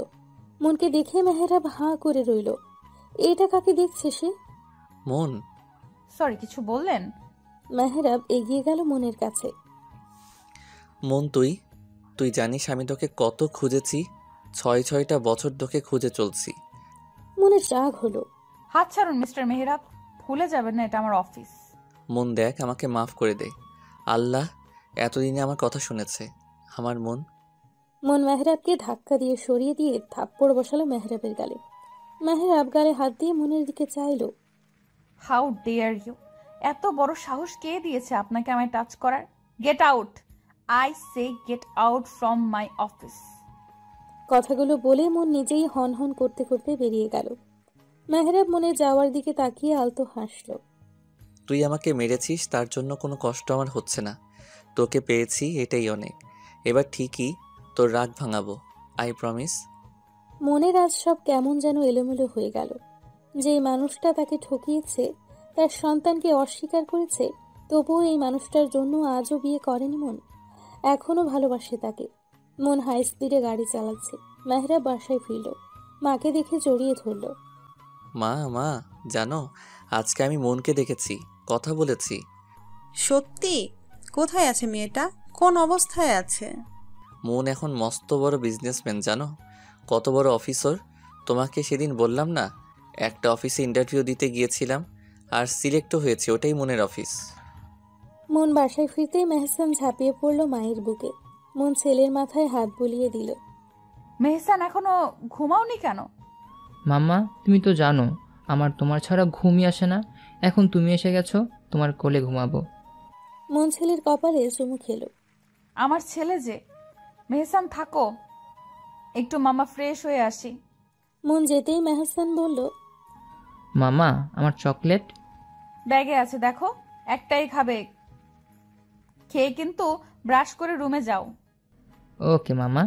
মনকে দেখে মেহরাব হাঁ করে রইল। এটা কাকে দেখছে সে? মন। সরি, কিছু বললেন? মেহরাব এগিয়ে গেল মনের কাছে। মন, তুই তুই জানিস আমি তোকে কত খুঁজেছি? 6টা বছর তোকে খুঁজে চলছি। মনে রাগ হলো। হাত ছাড়ুন মিস্টার মেহরাব, ভুলে যাবেন না এটা আমার অফিস। মন দেখ, আমাকে মাফ করে দে। আল্লাহ এতদিনে আমার কথা শুনেছে। আমার মন। মন মেহরাবকে ধাক্কা দিয়ে সরিয়ে দিয়ে থাপ্পড় বসালো মেহরাবের গালে। মেহরাব গালে হাত দিয়ে মনের দিকে চাইলো। How dare you! এত বড় সাহস কে দিয়েছে আপনাকে আমায় টাচ করার? Get out! I say get out from my office. কথাগুলো বলে মন নিজেই হন হন করতে করতে বেরিয়ে গেল। মেহরাব মনে যাওয়ার দিকে তাকিয়ে আলতো হাসলো। তুই আমাকে মেরেছিস, তার জন্য কোনো কষ্ট আমার হচ্ছে না। তোকে পেয়েছি, এটাই অনেক। এবার ঠিকই তোর রাগ ভাঙাবো, আই প্রমিস। মনের আজ সব কেমন যেন এলোমেলো হয়ে গেল। যেই মানুষটা তাকে ঠকিয়েছে, তার সন্তানকে অস্বীকার করেছে, তবুও এই মানুষটার জন্য আজও বিয়ে করেনি মন। এখনও ভালোবাসে তাকে। মন হাই স্পিডে গাড়ি চালাচ্ছে। মেহরাব বাসায় ফিরল। মাকে দেখে জড়িয়ে ধরল। মা, মা, জানো আজকে আমি মনকে দেখেছি, কথা বলেছি। সত্যি? কোথায় আছে মেয়েটা? কোন অবস্থায় আছে? মন এখন মস্ত বড় বিজনেসম্যান, জানো? কত বড় অফিসার। তোমাকে সেদিন বললাম না, একটা অফিসে ইন্টারভিউ দিতে গিয়েছিলাম আর সিলেক্টও হয়েছে, ওটাই মনের অফিস। মন বাসায় ফিরতেই মেহসান ঝাঁপিয়ে পড়ল মায়ের বুকে। মন ছেলের মাথায় হাত বুলিয়ে দিল। মেহসান, এখনো ঘুমাওনি কেন? মাম্মা, তুমি তো জানো আমার তোমার ছাড়া ঘুমই আসে না। এখন তুমি এসে গেছো, তোমার কোলে ঘুমাবো। মন ছেলের কপালে চুমু খেলো। আমার ছেলে যে। মেহসান থাকো, একটু মামা ফ্রেশ হয়ে আসি। মন যেতেই মেহসান বলল, মামা, আমার চকলেট? ব্যাগে আছে, দেখো। একটাই খাবে, খেয়ে কিন্তু ব্রাশ করে রুমে যাও। ওকে মামা।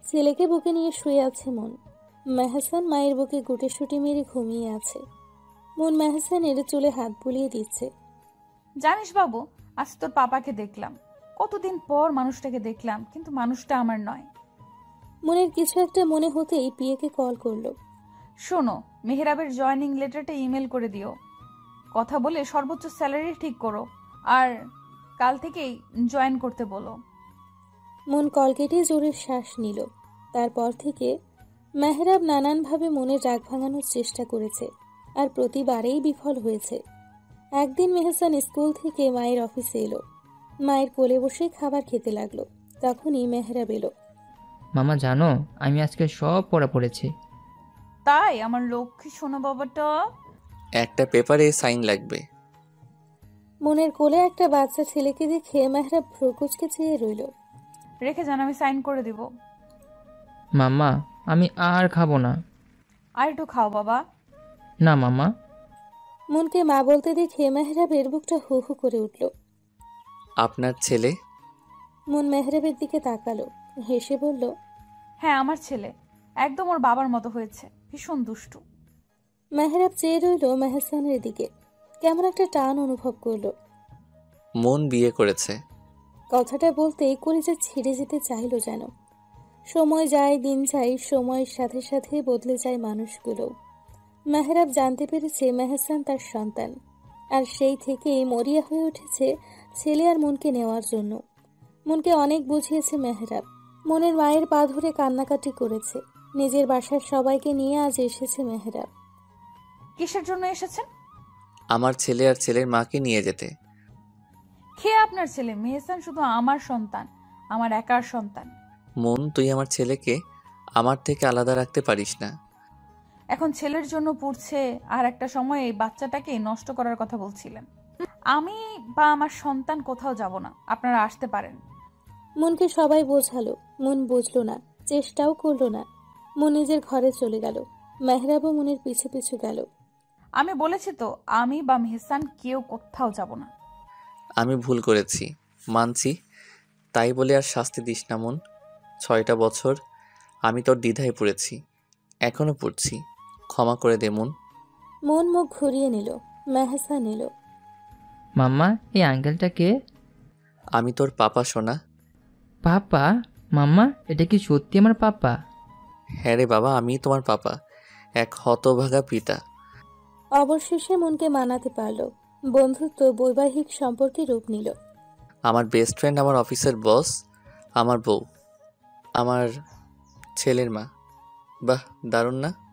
ছেলেকে বুকে নিয়ে শুয়ে আছে মন। মেহসান মায়ের বুকে গুটিসুটি মেরে ঘুমিয়ে আছে। মন মেহসানের চুলে হাত বুলিয়ে দিচ্ছে। জানিস বাবু, আজ তোর পাপাকে দেখলাম। কতদিন পর মানুষটাকে দেখলাম, কিন্তু মানুষটা আমার নয়। মনের কিছু একটা মনে হতেই পিয়েকে কল করলো। শোনো, মেহরাবের জয়েনিং লেটারটা ইমেল করে দিও। কথা বলে সর্বোচ্চ স্যালারি ঠিক করো, আর কাল থেকেই জয়েন করতে বলো। মন কল কেটে জোরে শ্বাস নিল। তারপর থেকে মেহরাব নানানভাবে মনের রাগ ভাঙানোর চেষ্টা করেছে, আর প্রতিবারেই বিফল হয়েছে। একদিন মেহসান স্কুল থেকে মায়ের অফিসে এলো। মায়ের কোলে বসে খাবার খেতে লাগলো। তখনই মেহরাব এলো। মামা জানো, আমি আজকে সব পড়া পড়েছি। তাই? আমার লক্ষ্মী শোনো বাবাটা। একটা পেপারে সাইন লাগবে। মনের কোলে একটা বাচ্চা ছেলেকে দেখে মেহরাব ভ্রুকুচকে চেয়ে রইল। রেখে যান, আমি সাইন করে দিব। মাম্মা, আমি আর খাবো না। আর একটু খাও বাবা। না মাম্মা। মনকে মা বলতে দেখে মেহরাবের বুকটা হু হু করে উঠল। আপনার ছেলে? মন মেহরাবের দিকে তাকালো, হেসে বলল, হ্যাঁ, আমার ছেলে। একদম ওর বাবার মতো হয়েছে, ভীষণ দুষ্টু। মেহরাব চেয়ে রইল মেহসানের দিকে। কেমন একটা টান অনুভব করলো। মন বিয়ে করেছে। কথাটা বলতেই কলিজা ছিঁড়ে যেতে চাইলো যেন। সময় যায়, দিন যায়, সময়ের সাথে সাথে বদলে যায় মানুষগুলো। মেহরাব জানতে পেরেছে মেহসান তার সন্তান, আর সেই থেকেই মরিয়া হয়ে উঠেছে ছেলে আর মনকে নেওয়ার জন্য। মনকে অনেক বুঝিয়েছে মেহরাব। মনের মায়ের পা ধরে কান্নাকাটি করেছে। নিজের বাসার সবাইকে নিয়ে আজ এসেছে মেহরাব। কিসের জন্য এসেছেন? আমার ছেলে আর ছেলের মাকে নিয়ে যেতে। খেয়ে আপনার ছেলে? মেহসান শুধু আমার সন্তান, আমার একার সন্তান। মন, তুই আমার ছেলেকে আমার থেকে আলাদা রাখতে পারিস না। এখন ছেলের জন্য পুড়ছে, আর একটা সময় এই বাচ্চাটাকে নষ্ট করার কথা বলছিলেন। আমি বা আমার সন্তান কোথাও যাব না, আপনারা আসতে পারেন। মনকে সবাই বোঝালো, মন বুঝলো না, চেষ্টাও করলো না। মন নিজের ঘরে চলে গেল। মেহরাবও মনের পিছু পিছু গেল। আমি বলেছি তো, আমি বা মেহসান কেউ কোথাও যাব না। আমি ভুল করেছি, মানছি। তাই বলে আর শাস্তি দিস না মন। 6টা বছর আমি তোর দ্বিধায় পড়েছি, এখনো পড়ছি। ক্ষমা করে দে মন। মন মুখ ঘুরিয়ে নিল। মেহসান এলো। মাম্মা, এই আঙ্কেলটা কে? আমি তোর পাপা সোনা। পাপা? মাম্মা, এটা কি সত্যি আমার পাপা? হ্যাঁ রে বাবা, আমি তোমার পাপা, এক হতভাগা পিতা। অবশেষে মনকে মানাতে পারল। বন্ধুত্ব বৈবাহিক সম্পর্কে রূপ নিল। আমার বেস্ট ফ্রেন্ড আমার অফিসের বস, আমার বউ, আমার ছেলের মা। বাহ, দারুণ না?